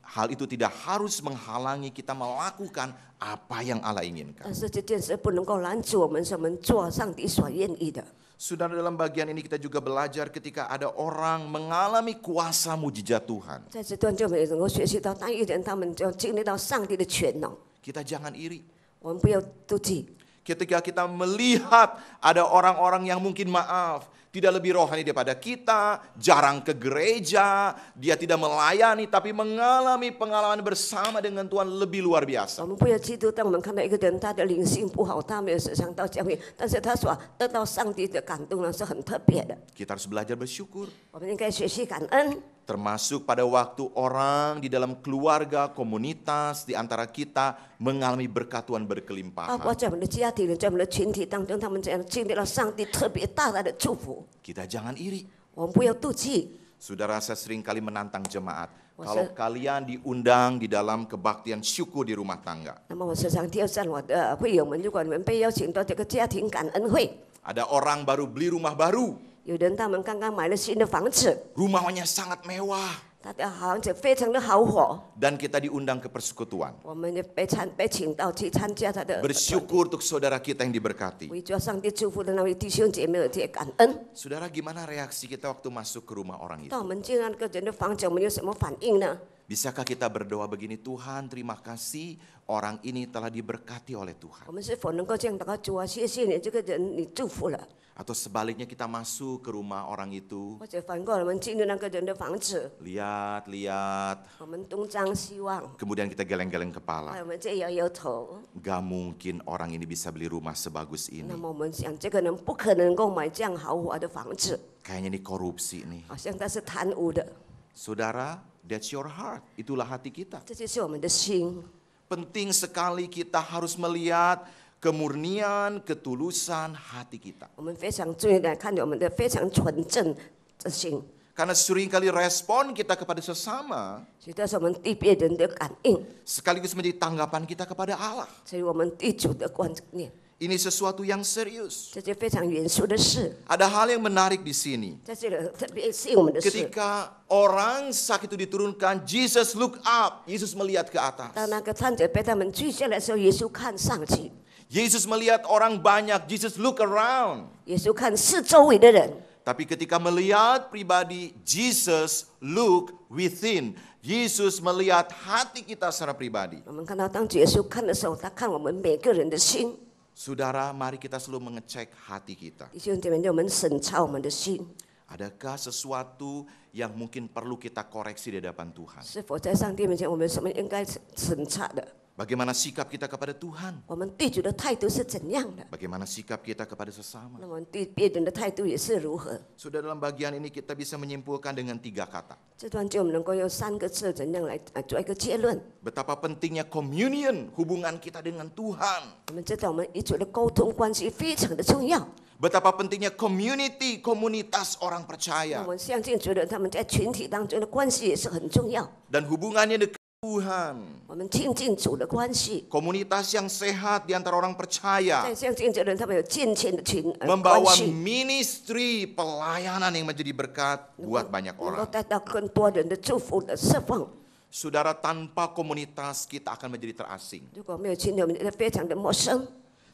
hal itu tidak harus menghalangi kita melakukan apa yang Allah inginkan. 但是这件事不能够拦阻我们做上帝所愿意的。 Saudara, dalam bagian ini kita juga belajar ketika ada orang mengalami kuasa mujizat Tuhan. 在这段就没能够学习到，当一人他们就经历到上帝的全能， Kita jangan iri. 我们不要妒忌。 Ketika kita melihat ada orang-orang yang mungkin maaf, tidak lebih rohani daripada kita, jarang ke gereja, dia tidak melayani tapi mengalami pengalaman bersama dengan Tuhan lebih luar 我 biasa. 们不要嫉妒，当我们看到一个人他的灵性不好，他没有时常到教会，但是他所得到上帝的感动呢是很特别的。 Kita harus belajar bersyukur. 我们应该学习感恩。Termasuk pada waktu orang di dalam keluarga, komunitas, di antara kita mengalami berkat Tuhan 包括 berkelimpahan. 在我们的家庭里，在我们的群体当中，他们这样经历了上帝特别大大的祝福。 Kita jangan iri. 我们不要妒忌。 Saudara, saya sering kali menantang jemaat. Masa- Kalau kalian diundang di dalam kebaktian syukur di rumah tangga. 那么我时常挑战我的会友们，如果你们被邀请到这个家庭感恩会， Ada orang baru beli rumah baru. 有人他们刚刚买了新的房子， Rumahnya sangat mewah. 他的房子非常的豪华， Dan kita diundang ke persekutuan. 我们也被请到去参加他的。 Bersyukur untuk saudara kita yang diberkati. 为着上帝祝福的那位弟兄姐妹而且感恩。 Saudara, gimana reaksi kita waktu masuk ke rumah orang itu? 到我们进那个人的房子，我们有什么反应呢？ Bisakah kita berdoa begini, Tuhan terima kasih orang ini telah diberkati oleh Tuhan. 我们是否能够这样祷告？主啊，谢谢你这个人，你祝福了。 Atau sebaliknya kita masuk ke rumah orang itu, 或者反过来，我们进入那个人的房子， lihat-lihat, 我们东张西望， kemudian kita geleng-geleng 还 kepala. 有我们再摇摇头。 Gak mungkin orang ini bisa beli rumah sebagus ini. 那么我们想，这个人不可能够买这样豪华的房子， Kayaknya ini korupsi nih. 好像他是贪污的。 Saudara, that's your heart. Itulah hati kita. 这就是我们的心。 Penting sekali kita harus melihat kemurnian, ketulusan hati kita. 我们非常注意来看我们的非常纯正的心， Karena seringkali respon kita kepada sesama 所以这是我们对别人的感应， sekaligus menjadi tanggapan kita kepada Allah. 所以我们对主的观念， Ini sesuatu yang serius. 这是非常严肃的事。 Ada hal yang menarik di sini. 在这里特别吸引我们的是， Ketika orang sakit itu diturunkan, Jesus look up. Yesus melihat ke atas. 当那个患者被他们锯下来的时候，耶稣看上去， Yesus melihat orang banyak. Jesus look around. 耶稣看四周围的人。 Tapi ketika melihat pribadi, Jesus look within. Yesus melihat hati kita secara pribadi. 我们看到，当耶稣看的时候，他看我们每个人的心。 Saudara, mari kita selalu mengecek hati kita. 弟兄姐妹，让我们审查我们的心， Adakah sesuatu yang mungkin perlu kita koreksi di hadapan Tuhan? 是否在上帝面前，我们有什么应该审查的？ Bagaimana sikap kita kepada Tuhan? 我们对主的态度是怎样的？ Bagaimana sikap kita kepada sesama? 那么对别人的态度也是如何？ Sudah dalam bagian ini kita bisa menyimpulkan dengan 3 kata. 这段就我们能够用3个字怎样来做一个结论？ Betapa pentingnya communion, hubungan kita dengan Tuhan. 我们知道，我们与主的沟通关系非常的重要。 Betapa pentingnya community, komunitas orang 那 percaya. 我们相信主的他们在群体当中的关系也是很重要。 Dan hubungannya dengan Tuhan. 我们亲近主的关系， Komunitas yang sehat di antara orang percaya. 在相信主的人，他们有健全的关 Membawa 系， ministry, pelayanan yang menjadi berkat buat banyak 能够 orang. 带到更多人的祝福的释放。 Saudara, tanpa komunitas kita akan menjadi terasing. 如果没有群体，我们就非常的陌生。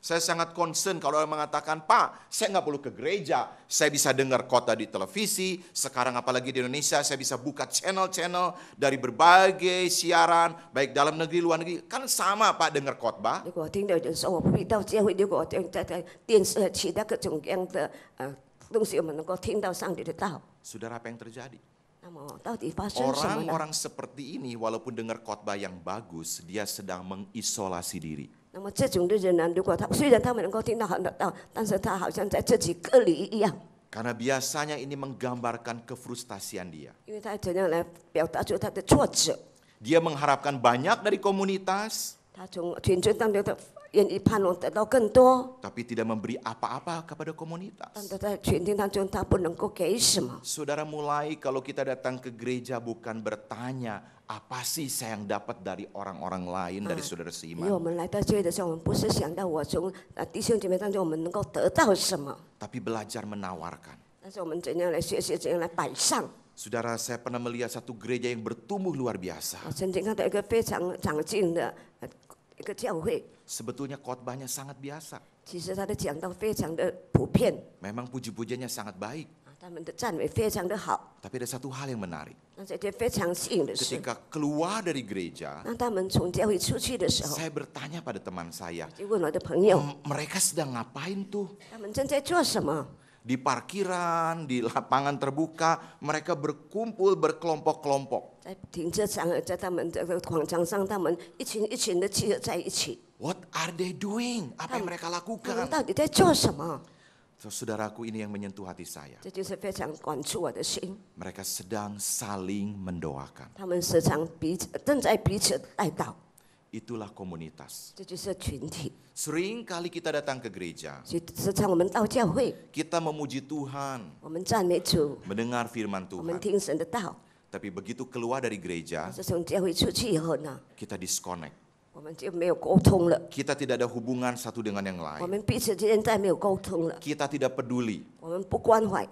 Saya sangat concern kalau orang mengatakan, Pak, saya nggak perlu ke gereja, saya bisa dengar khotbah di televisi, sekarang apalagi di Indonesia, saya bisa buka channel-channel dari berbagai siaran, baik dalam negeri, luar negeri, kan sama Pak dengar khotbah. 如果听到有人说我不必到教会，如果在电视其他各种各样的东西，我们能够听到上帝的道， Saudara, apa yang terjadi? 那么到底发生什么呢？ Orang-orang seperti ini, walaupun dengar khotbah yang bagus, dia sedang mengisolasi diri. 那么这种的人呢，如果他虽然他们能够听到很多道，但是他好像在自己隔离一样， Karena biasanya ini menggambarkan kefrustasian dia. 因为他怎样来表达出他的挫折？ Dia mengharapkan banyak dari komunitas, 他从群众当中的愿意盼望得到更多， tapi tidak memberi apa-apa kepada komunitas. 但是在群体当中他不能够给什么。 Saudara, mulai kalau kita datang ke gereja bukan bertanya, apa sih saya yang dapat dari orang-orang lain, dari saudara 因为我 seiman, 们来到教会的时候，我们不是想到我从弟兄姐妹当中我们能够得到什么， tapi belajar menawarkan. 但是我们怎样来学习，怎样来摆上。 Saudara, saya pernah melihat satu gereja yang bertumbuh luar biasa. 我曾经看到一个非常长进的一个教会， Sebetulnya khotbahnya sangat biasa. 其实他的讲道非常的普遍， Memang puji-pujiannya sangat baik. 他们的赞美非常的好， Tapi ada satu hal yang menarik. 那这件非常吸引的是， Ketika keluar dari gereja, 当他们从教会出去的时候， saya bertanya pada teman saya, 就问我的朋友， mereka sedang ngapain tuh? 他们正在做什么？ Di parkiran, di lapangan terbuka, mereka berkumpul berkelompok-kelompok. 在停车场，在他们这个广场上，他们一群一群的集合在一起， What are they doing? Apa yang mereka 他们 lakukan? 到底在做什么？ Saudaraku, ini yang menyentuh hati saya. 这就是非常管触我的心。 Mereka sedang saling mendoakan. 他们时常正在彼此带祷， Itulah komunitas. 这就是群体。 Sering kali kita datang ke gereja, 所以时常我们到教会， kita memuji Tuhan, 我们赞美主， mendengar firman 我们 Tuhan. 听神的道。 Tapi begitu keluar dari gereja, 但是从教会出去以后呢， kita disconnect. 我们就没有沟通了， Kita tidak ada hubungan satu dengan yang 我 lain. 们彼此之间再没有沟通了， Kita tidak peduli. 我们不关怀。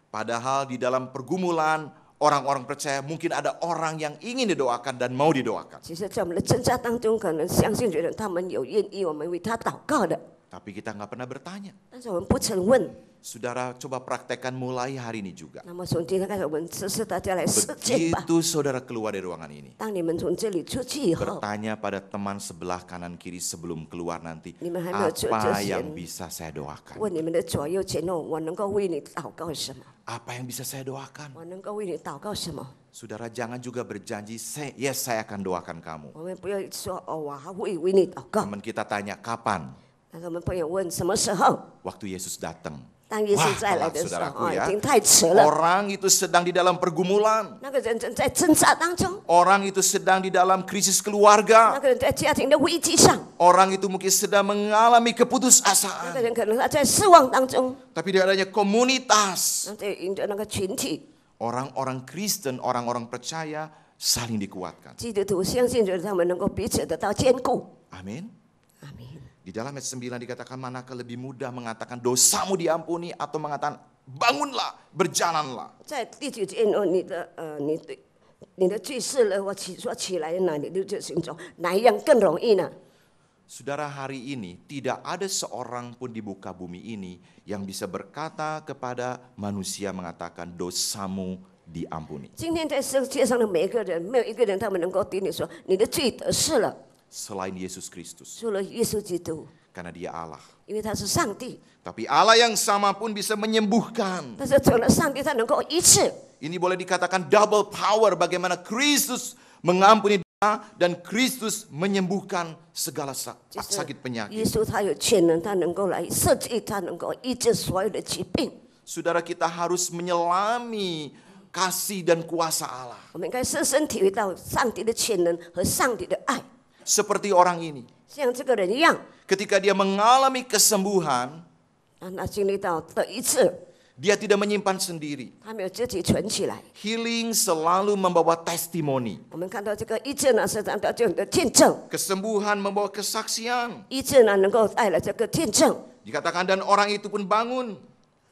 Padahal di dalam pergumulan orang-orang percaya mungkin ada orang yang ingin didoakan dan mau didoakan. 其实，在我们的挣扎当中，可能相信觉得他们有愿意我们为他祷告的， Tapi kita nggak pernah bertanya. 但是我们不曾问。 Saudara coba praktekkan mulai hari ini juga. 那么从今天开始，我们试试大家来实践吧。 Begitu saudara keluar dari ruangan ini, 当你们从这里出去以后， bertanya pada teman sebelah kanan kiri sebelum keluar nanti, 你们还没有做这 apa 些， yang bisa saya doakan? 问你们的左右前后，我能够为你祷告什么？ Apa yang bisa saya doakan? 我能够为你祷告什么？ Saudara jangan juga berjanji, yes saya akan doakan kamu. 我们不要说哦，我还会为你祷告。 Teman kita tanya, kapan? 但是我们朋友问什么时候？ Waktu Yesus datang. 当耶稣 Wah, 再来 telat 的时候， saudaraku 哦， ya. 已经太迟了。 Orang itu sedang di dalam pergumulan. 那个人正在挣扎当中， Orang itu sedang di dalam krisis 那 keluarga. 个人在家庭的危机上， Orang itu mungkin sedang mengalami 那 keputusasaan. 个人可能他在失望当中。 Tapi dia adanya komunitas. 那对应的那个群体， Orang-orang Kristen, orang-orang percaya saling dikuatkan. 基督徒相信着他们能够彼此得到坚固。 Amin. 阿明。 Di dalam ayat 9 dikatakan, manakah lebih mudah mengatakan dosamu diampuni atau mengatakan bangunlah, berjalanlah. 在第九节哦，你的罪赦了，我起来呢，你就行走，哪一样更容易呢？ Saudara, hari ini tidak ada seorang pun di muka bumi ini yang bisa berkata kepada manusia mengatakan dosamu diampuni. 今天在世界上的每一个人，没有一个人他们能够对你说你的罪得赦了， Selain Yesus Kristus, 除了耶稣基督， karena dia Allah. 因为他是上帝。 Tapi Allah yang sama pun bisa menyembuhkan. 但是除了上帝，他能够医治。 Ini boleh dikatakan double power bagaimana Kristus mengampuni dosa dan Kristus menyembuhkan segala 就是 sakit 耶 penyakit. 稣他有权能，他能够来设计，他能够医治所有的疾病。 Saudara, kita harus menyelami kasih dan kuasa Allah. 我们应该深深体会到上帝的潜能和上帝的爱， Seperti orang ini. 像这个人一样， Ketika dia mengalami kesembuhan, 让他经历到的一次， dia tidak menyimpan sendiri. 他没有自己存起来。 Healing selalu membawa testimoni. 我们看到这个医治呢，是讲到这样的见证， Kesembuhan membawa kesaksian. 医治呢能够带来这个见证。 Dikatakan dan orang itu pun bangun.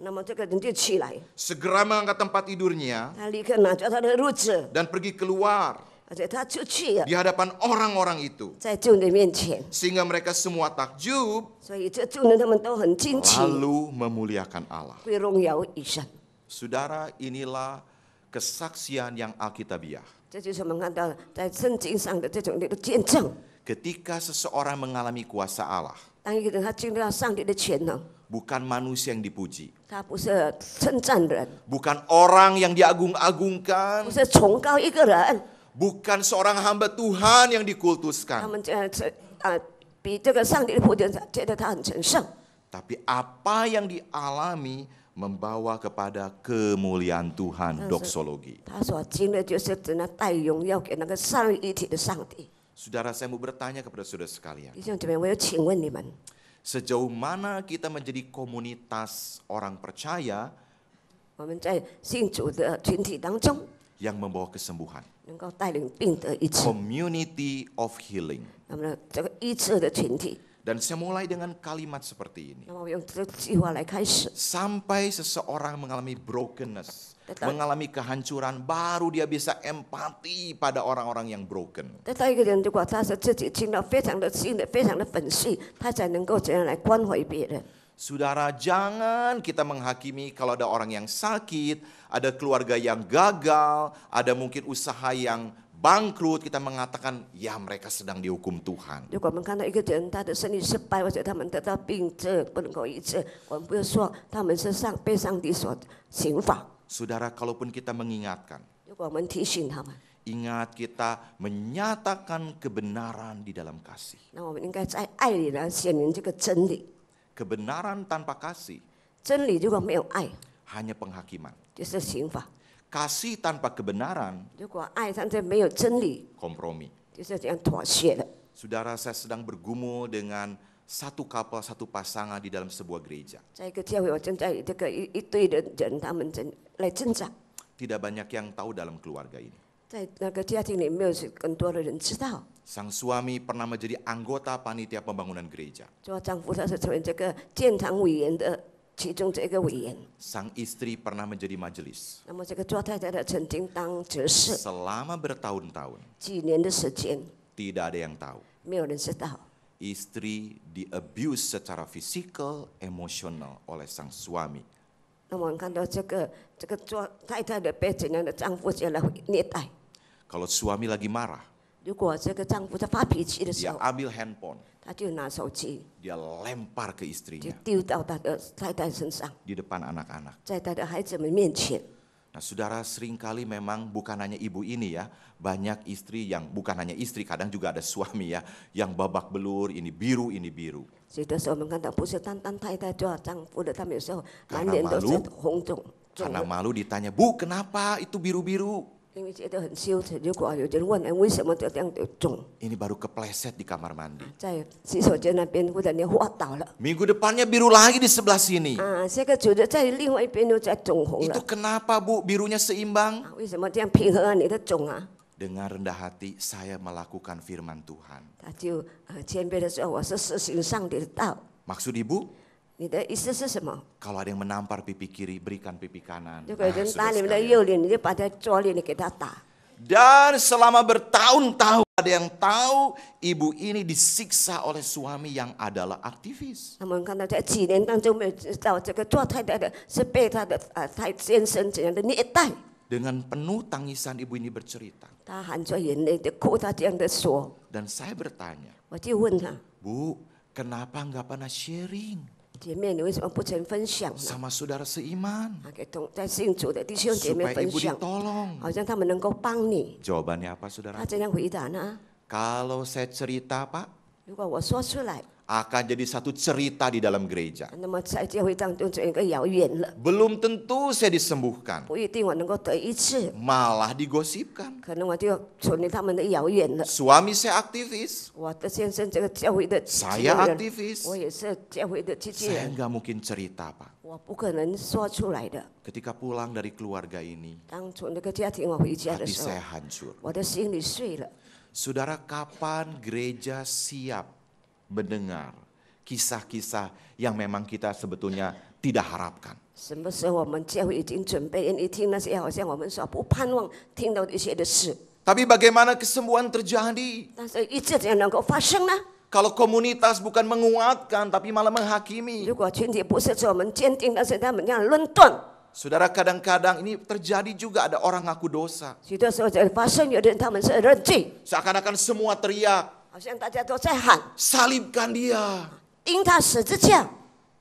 那么这个人就起来， Segera mengangkat tempat tidurnya 他立刻拿着他的褥子， dan pergi keluar 而且他出去了， di hadapan orang-orang itu. 在众人面前， Sehingga mereka semua takjub 所以这众人他们都很惊奇， lalu memuliakan Allah. 归荣耀于神。 Saudara, inilah kesaksian yang Alkitabiah. 这就是我们看到在圣经上的这种的见证。 Ketika seseorang mengalami kuasa Allah, 当一个人他经历到上帝的全能， bukan manusia yang dipuji, 他不是称赞人， bukan orang yang 不 diagung-agungkan, 是崇高一个人， bukan seorang hamba Tuhan yang 他 dikultuskan, 们比这个上帝的仆人觉得他很神圣， tapi apa yang dialami membawa kepada kemuliaan Tuhan, doksologi. 他所经历就是只能带荣耀给那个三位一体的上帝。 Saudara, saya mau bertanya kepada saudara sekalian, 弟兄姊妹，我要请问你们， sejauh mana kita menjadi komunitas orang percaya 我们在信主的群体当中， yang membawa kesembuhan, 能够带领病得医治， community of healing. 那么这个医治的群体， Dan saya mulai dengan kalimat seperti ini. 那么我用这句话来开始。 Sampai seseorang mengalami brokenness, Betul. mengalami kehancuran, baru dia bisa empati pada orang-orang yang broken. 但当一个人如果他是自己经到非常的心的、非常的粉碎，他才能够怎样来关怀别人。 Saudara, jangan kita menghakimi kalau ada orang yang sakit, ada keluarga yang gagal, ada mungkin usaha yang bangkrut, kita mengatakan, ya mereka sedang dihukum Tuhan. 如果我们看到一个人他的生意失败，或者他们得到病症不能够医治，我们不要说他们是被上帝所刑罚。 Saudara, kalaupun kita mengingatkan, 如果我们提醒他们， ingat kita menyatakan kebenaran di dalam kasih. 那我们应该在爱里来显明这个真理。 Kebenaran tanpa kasih 真理如果没有爱， hanya penghakiman. 就是刑罚； Kasih tanpa kebenaran, 如果爱但是没有真理， kompromi. 就是这样妥协了。 Saudara, saya sedang bergumul dengan satu couple, satu pasangan di dalam sebuah gereja. 在一个教会，我正在与这个一堆的人，他们来挣扎。 Tidak banyak yang tahu dalam keluarga ini. 在那个家庭里，没有更多的人知道。 Sang suami pernah menjadi anggota panitia pembangunan gereja. 做丈夫他是成为这个建堂委员的其中这个委员。 Sang istri pernah menjadi majelis. 那么这个做太太的曾经当执事 Selama bertahun-tahun, 几年的时间， tidak ada yang tahu. 没有人知道。 Istri di-abuse secara fisikal, emosional oleh sang suami. 那么我们看到这个做太太的被怎样的丈夫这样来虐待。 Kalau suami lagi marah, 如果这个丈夫在发脾气的时 dia 候， ambil handphone, 他就拿手机 dia lempar ke 就 istrinya 丢到他的太太身上， di depan anak-anak. 在他的孩子们面前。 Nah, saudara, seringkali memang bukan hanya ibu ini ya, banyak istri yang bukan hanya istri, kadang juga ada suami ya, yang babak belur, ini biru, ini biru. 所以的时候，我们看到不是单单太太做丈夫的，他们有时候满脸都是红肿， Karena malu ditanya, Bu, kenapa itu biru-biru? 因为觉得很羞耻。如果有人问，为什么这样的肿？ Ini baru kepleset di kamar mandi. 在洗手间那边忽然间滑倒了。 Minggu depannya biru lagi di sebelah sini. 这个主的在另外一边又在肿红 Itu 了。 kenapa, Bu? Birunya seimbang? 为什么这样平衡啊？你的肿啊？ Dengan rendah hati saya melakukan firman Tuhan. 他就谦卑的说：“我是实行上帝的道。 Maksud ibu? ” 你的意思是什么？ Kalau ada yang menampar pipi kiri, berikan pipi kanan. 如果有人 Saudara 打你们的 sekalian. 右脸，你就把他左脸你给他打。 Dan selama bertahun-tahun ada yang tahu ibu ini disiksa oleh suami yang adalah aktivis. 那么我们看到在几年当中没有知道这个做太太的是被他的太先生怎样的虐待。 Dengan penuh tangisan ibu ini bercerita. 他含着眼泪的哭，他这样的说。 Dan saya bertanya, 我就问他， Bu, kenapa nggak pernah sharing 姐妹，你为什么不曾分享呢？ sama saudara seiman? 给在信主的弟兄姐妹 Supaya 分 ibu 享， ditolong. 好像他们能够帮你。 Jawabannya apa saudara? 他怎样回答呢？ Kalau saya cerita Pak, 如果我说出来， akan jadi satu cerita di dalam gereja. 那么在教会当中就一个谣言了， Belum tentu saya disembuhkan, 不一定我能够得一次， malah digosipkan. 可能我就成为他们的谣言了。 Suami saya aktivis, 我的先生这个教会的继 saya 承人， aktivis. 我也是教会的继承 Saya 人， nggak mungkin cerita Pak. 我不可能说出来的。 Ketika pulang dari keluarga ini, 当从那个家庭我回家的 hati 时候 saya，hancur. 我的心里碎了。 Saudara, kapan gereja siap mendengar kisah-kisah yang memang kita sebetulnya tidak harapkan? 什么时候我们教会已经准备愿意听那些好像我们所不盼望听到一些的事， Tapi bagaimana kesembuhan terjadi? 但是一直怎样能够发生呢？ Kalau komunitas bukan menguatkan tapi malah menghakimi. 如果群体不是说我们坚定，但是他们这样论断， Saudara, kadang-kadang ini terjadi juga ada orang ngaku dosa. 许多时候在发生，有的人他们是认罪， Seakan-akan semua teriak, 好像大家都在喊 salibkan dia. 因他死之架。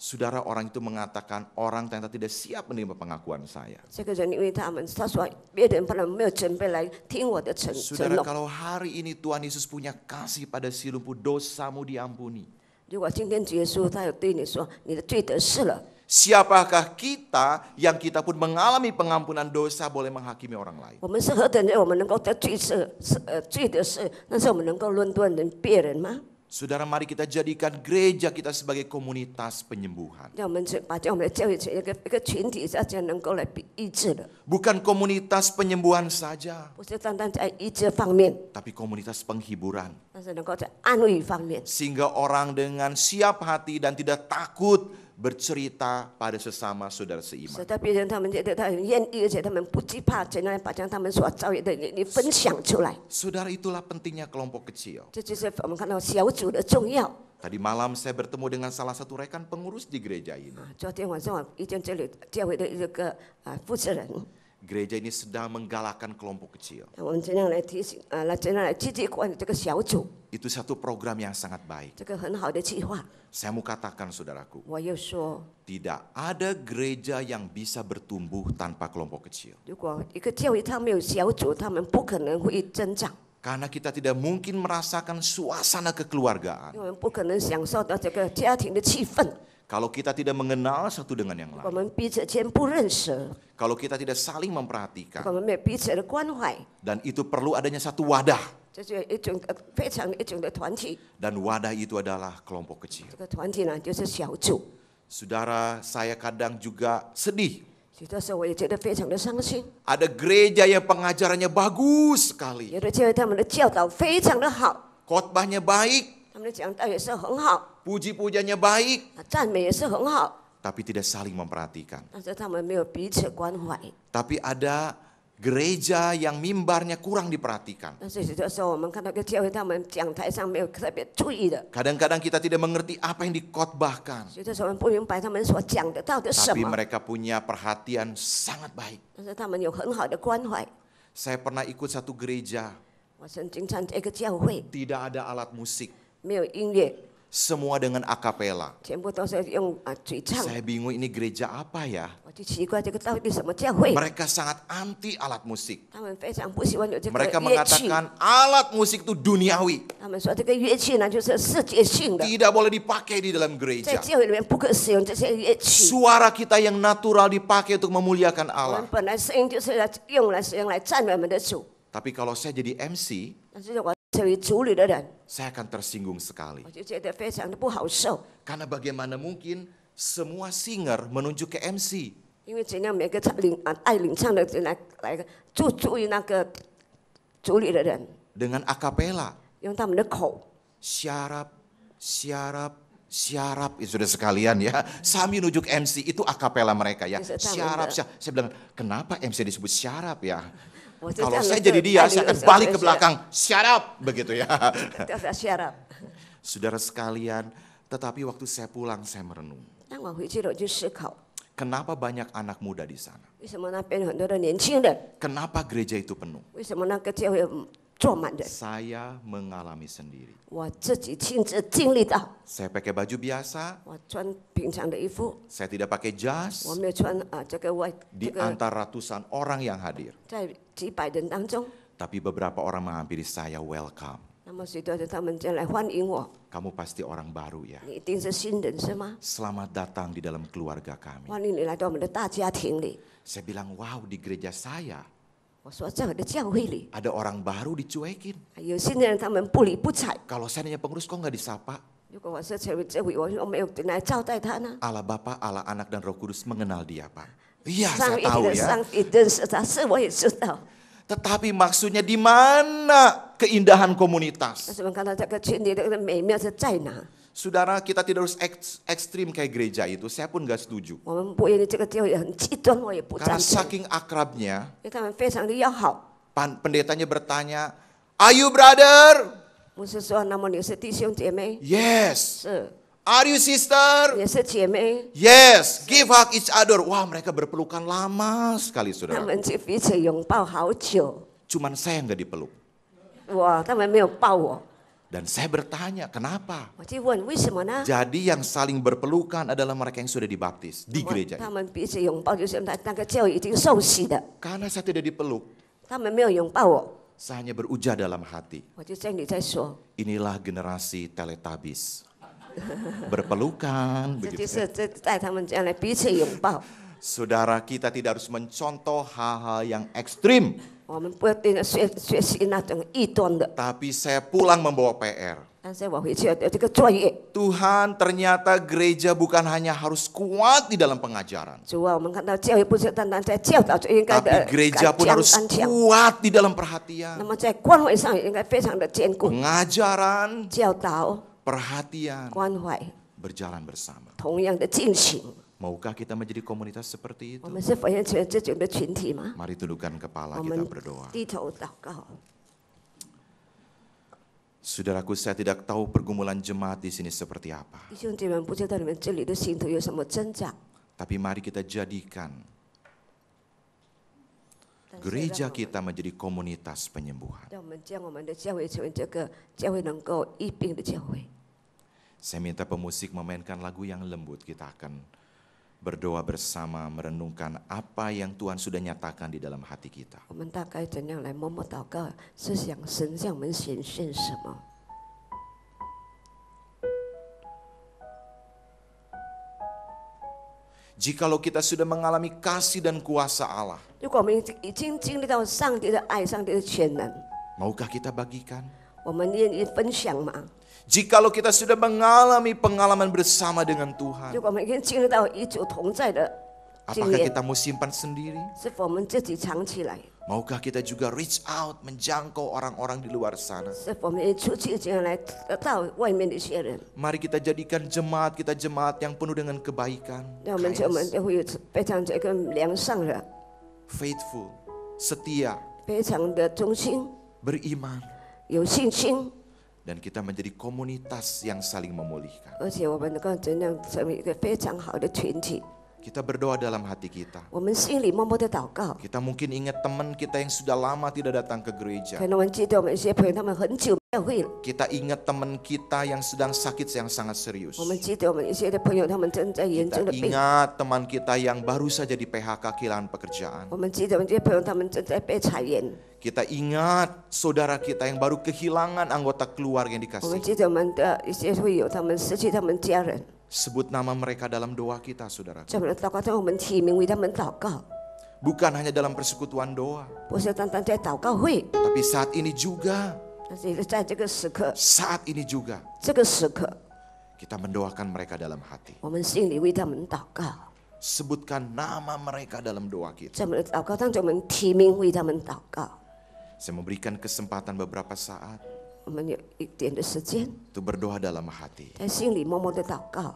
Saudara, orang itu mengatakan orang ternyata tidak siap menerima pengakuan saya. 这个人因为他说别人可能没有准备来听我的承 Saudara, 诺。 kalau hari ini Tuhan Yesus punya kasih pada si lumpuh, dosamu diampuni. 如果今天主耶稣他有对你说你的罪得赦了， Siapakah kita yang kita pun mengalami pengampunan dosa boleh menghakimi orang lain? 我们是何等人，我们能够得罪罪得赦，但是我们能够论断人别人吗？ Saudara, mari kita jadikan gereja kita sebagai komunitas penyembuhan. 让我们把我们的教育成一个群体，大家能够来医治的， Bukan komunitas penyembuhan saja, 不是单单在医治方面， tapi komunitas penghiburan. 但是能够在安慰方面， Sehingga orang dengan siap hati dan tidak takut bercerita pada sesama saudara 使 seiman. 得别人他们觉得他很愿意，而且他们不惧怕，怎样把将他们所遭遇的你分享出来。 Saudara, itulah pentingnya kelompok kecil. 这就是我们看到小组的重要。 Tadi malam saya bertemu dengan salah satu rekan pengurus di gereja ini. 昨天晚上我遇见这里教会的一个负责人， Gereja ini sedang menggalakkan kelompok kecil. 我们怎样来提醒怎样来积极管理这个小组， Itu satu program yang sangat baik. 这个很好的计划。 Saya mau katakan saudaraku, 我又说， tidak ada gereja yang bisa bertumbuh tanpa kelompok kecil. 如果一个教会它没有小组，他们不可能会增长， Karena kita tidak mungkin merasakan suasana kekeluargaan. 因为我们不可能享受到这个家庭的气氛。Kalau kita tidak mengenal satu dengan yang 我 lain, 们彼此间不认识， kalau kita tidak saling 我 memperhatikan, 们没有彼此的关怀， dan itu perlu adanya satu wadah, 这就一种非常一种的团体。 dan wadah itu adalah kelompok kecil. 这个团体呢，就是小组。 Saudara, saya kadang juga sedih. 许多时候我也觉得非常的伤心。 Ada gereja yang pengajarannya bagus sekali, 有的教会他们的教导非常的好， khotbahnya baik, 他们的讲道也是很好， puji-pujiannya baik, 赞美也是很好， tapi tidak saling memperhatikan. 但是他们没有彼此关怀。 Tapi ada gereja yang mimbarnya kurang diperhatikan. 但是许多时候我们看到个教会，他们讲台上没有特别注意的， Kadang-kadang kita tidak mengerti apa yang dikhotbahkan, 许多时候我们不明白他们所讲的到底什 tapi 么， mereka punya perhatian sangat baik. 但是他们有很好的关怀。 Saya pernah ikut satu gereja, 我曾经参加一个教会， tidak ada alat musik, 没有音乐， semua dengan akapela. 全部都是用嘴唱。 Saya bingung ini gereja apa ya? 我就奇怪这个到底什么教会？ Mereka sangat anti alat musik. 他们非常不喜欢有这个 Mereka 乐器， mengatakan alat musik itu duniawi, 他们说这个乐器呢就是世界性的， tidak boleh dipakai di dalam 在 gereja. 教会里面不可使用这些乐器。 Suara kita yang natural dipakai untuk memuliakan 我 Allah. 们本来声音就是来用来使用来赞美我们的主， Tapi kalau saya jadi MC, 但是我作为主里的人， saya akan tersinggung sekali. 我就觉得非常的不好受， Karena bagaimana mungkin semua singer menunjuk ke MC? 因为怎样每个爱领唱的人来注意那个主里的人， Dengan akapela, 用他们的口， syarap, syarap, syarap. Itu sudah sekalian ya. Sambil nunjuk MC, itu akapela mereka ya. Syarap, syarap. Saya bilang, kenapa MC disebut syarap ya? 我就这 Kalau 样 saya 的 jadi dia, saya akan balik ke belakang. Syarap, begitu ya. 叫他 shut up。 Saudara sekalian, tetapi waktu saya pulang, saya merenung. 当我回去了，我就思考， Kenapa banyak anak muda di sana? 为什么那边有很多的年轻人？ Kenapa gereja itu penuh? 为什么那个教会坐满人？ Saya mengalami sendiri. 我自己亲自经历到， Saya pakai baju biasa, 我穿平常的衣服， saya tidak pakai jas, 我没有穿这个外 di 这个 antara ratusan orang yang hadir. 在几百人当中， Tapi beberapa orang menghampiri saya, welcome. 那么许多人他们就来欢迎我， Kamu pasti orang baru ya. 你一定是新人是吗？ Selamat datang di dalam keluarga kami. 欢迎你来到我们的大家庭里。 Saya bilang, wow, di gereja saya 我说在我的教会里， ada orang baru dicuekin. 有些人他们不理不睬。 Kalau saya nanya pengurus, kok nggak disapa? 如果我是成为这位，我没有来招待他呢？ Allah Bapa, Allah Anak, dan Roh Kudus mengenal dia, Pak. Iya, 上 saya 帝 tahu 的 ya. 上帝认识他，是我也知道。 Tetapi maksudnya di mana keindahan 但 komunitas? 是我们看到这个群体的美妙是在哪？ Saudara, kita tidak harus ekstrim kayak gereja itu. Saya pun nggak setuju. 我们不愿意这个教会很极端，我也不 Karena 赞成， saking akrabnya, 因为他们非常的要好。 pendetanya bertanya, "Are you brother?" 牧师说：“那么你是弟兄姐妹？ Yes. 是， Are you sister? 也是姐妹。 Yes. Give hug each other. Wah, mereka berpelukan lama sekali, 他 saudara. 们就彼此拥抱好久。 Cuman saya nggak dipeluk. 哇，他们没有抱我， Dan saya bertanya, kenapa? 我就问为什么呢？ Jadi yang saling berpelukan adalah mereka yang sudah dibaptis di 我 gereja. 他们彼此拥抱，就是那个教会已经受洗的， Karena saya tidak dipeluk, 他们没有拥抱我， saya hanya berujar dalam hati. 我就心里在说， Inilah generasi Teletubbies. Berpelukan, 这就 begitu. 是这在他们将来彼此拥抱。 Saudara, kita tidak harus mencontoh hal-hal yang ekstrim. 我们不一定要学习那种异端的， Tapi saya pulang membawa PR. 但是我回去有这个作业。 Tuhan, ternyata gereja bukan hanya harus kuat di dalam pengajaran. 主啊，我们看到教会不是单单在教导，就应该 Tapi 的 gereja pun harus 安强。 kuat di dalam 那 perhatian. 么在关怀上也应该非常的坚固， Pengajaran, 教导、 perhatian, 关怀 berjalan bersama. 同样的进行。 Maukah kita menjadi komunitas seperti 我 itu? 们是否要成为这种的群体吗？ Mari tundukkan kepala, 我 kita 们 berdoa. 低头祷告。 Saudaraku, saya tidak tahu pergumulan jemaat di sini seperti apa. 弟兄姐妹，不知道你们这里的信徒有什么挣扎？ Tapi mari kita jadikan 但是 gereja kita menjadi komunitas penyembuhan. 让我们将我们的教会成为这个教会能够医病的教会。 Saya minta pemusik memainkan lagu yang lembut. Kita akan berdoa bersama, merenungkan apa yang Tuhan sudah nyatakan di dalam hati kita. 我们大概怎样来默默祷告，是想神向我们显现什么？ Jikalau kita sudah mengalami kasih dan kuasa Allah, 如果我们已经经历到上帝的爱、上帝的全能， maukah kita bagikan? 我们愿意分享吗？ Jikalau kita sudah mengalami pengalaman bersama dengan Tuhan, 如果我们已经经历到与主同在的经 apakah 验， kita mau simpan sendiri? 是否我们自己藏起来？ Maukah kita juga reach out, menjangkau orang-orang di luar sana? 是否我们也出去这样来得到外面的一些人？ Mari kita jadikan jemaat kita jemaat yang penuh dengan kebaikan, 那我们就 kindness, 会有非常这个良善的、 faithful, setia, 非常的忠心、 beriman, 有信心， dan kita menjadi komunitas yang saling memulihkan. 而且我们能够怎样成为一个非常好的群体？ Kita berdoa dalam hati kita. 我们心里默默的祷告。 Kita mungkin ingat teman kita yang sudah lama tidak datang ke 可 gereja. 能我们记得我们一些朋友，他们很久没有会了。 Kita ingat teman kita yang sedang sakit yang sangat serius. 我们记得我们一些的朋友，他们正在严 Kita 重的病。 ingat teman kita yang baru saja di PHK kehilangan pekerjaan. 我们记得我们这些朋友，他们正在被裁员。 Kita ingat saudara kita yang baru kehilangan anggota keluarga yang 我们 dikasihi. 记得我们的一些会友，他们失去他们家人。 Sebut nama mereka dalam doa kita, saudara. 在我们的祷告中，我们提名为他们祷告， Bukan hanya dalam persekutuan doa, 不是单单在祷告会， tapi saat ini juga, 但是在这个时刻， saat ini juga 这个时刻， kita mendoakan mereka dalam hati. 我们心里为他们祷告。 Sebutkan nama mereka dalam doa kita. 在我们的祷告当中，我们提名为他们祷告。 Saya memberikan kesempatan beberapa saat 我们有一点的时间， untuk berdoa dalam hati. 在心里默默的祷告。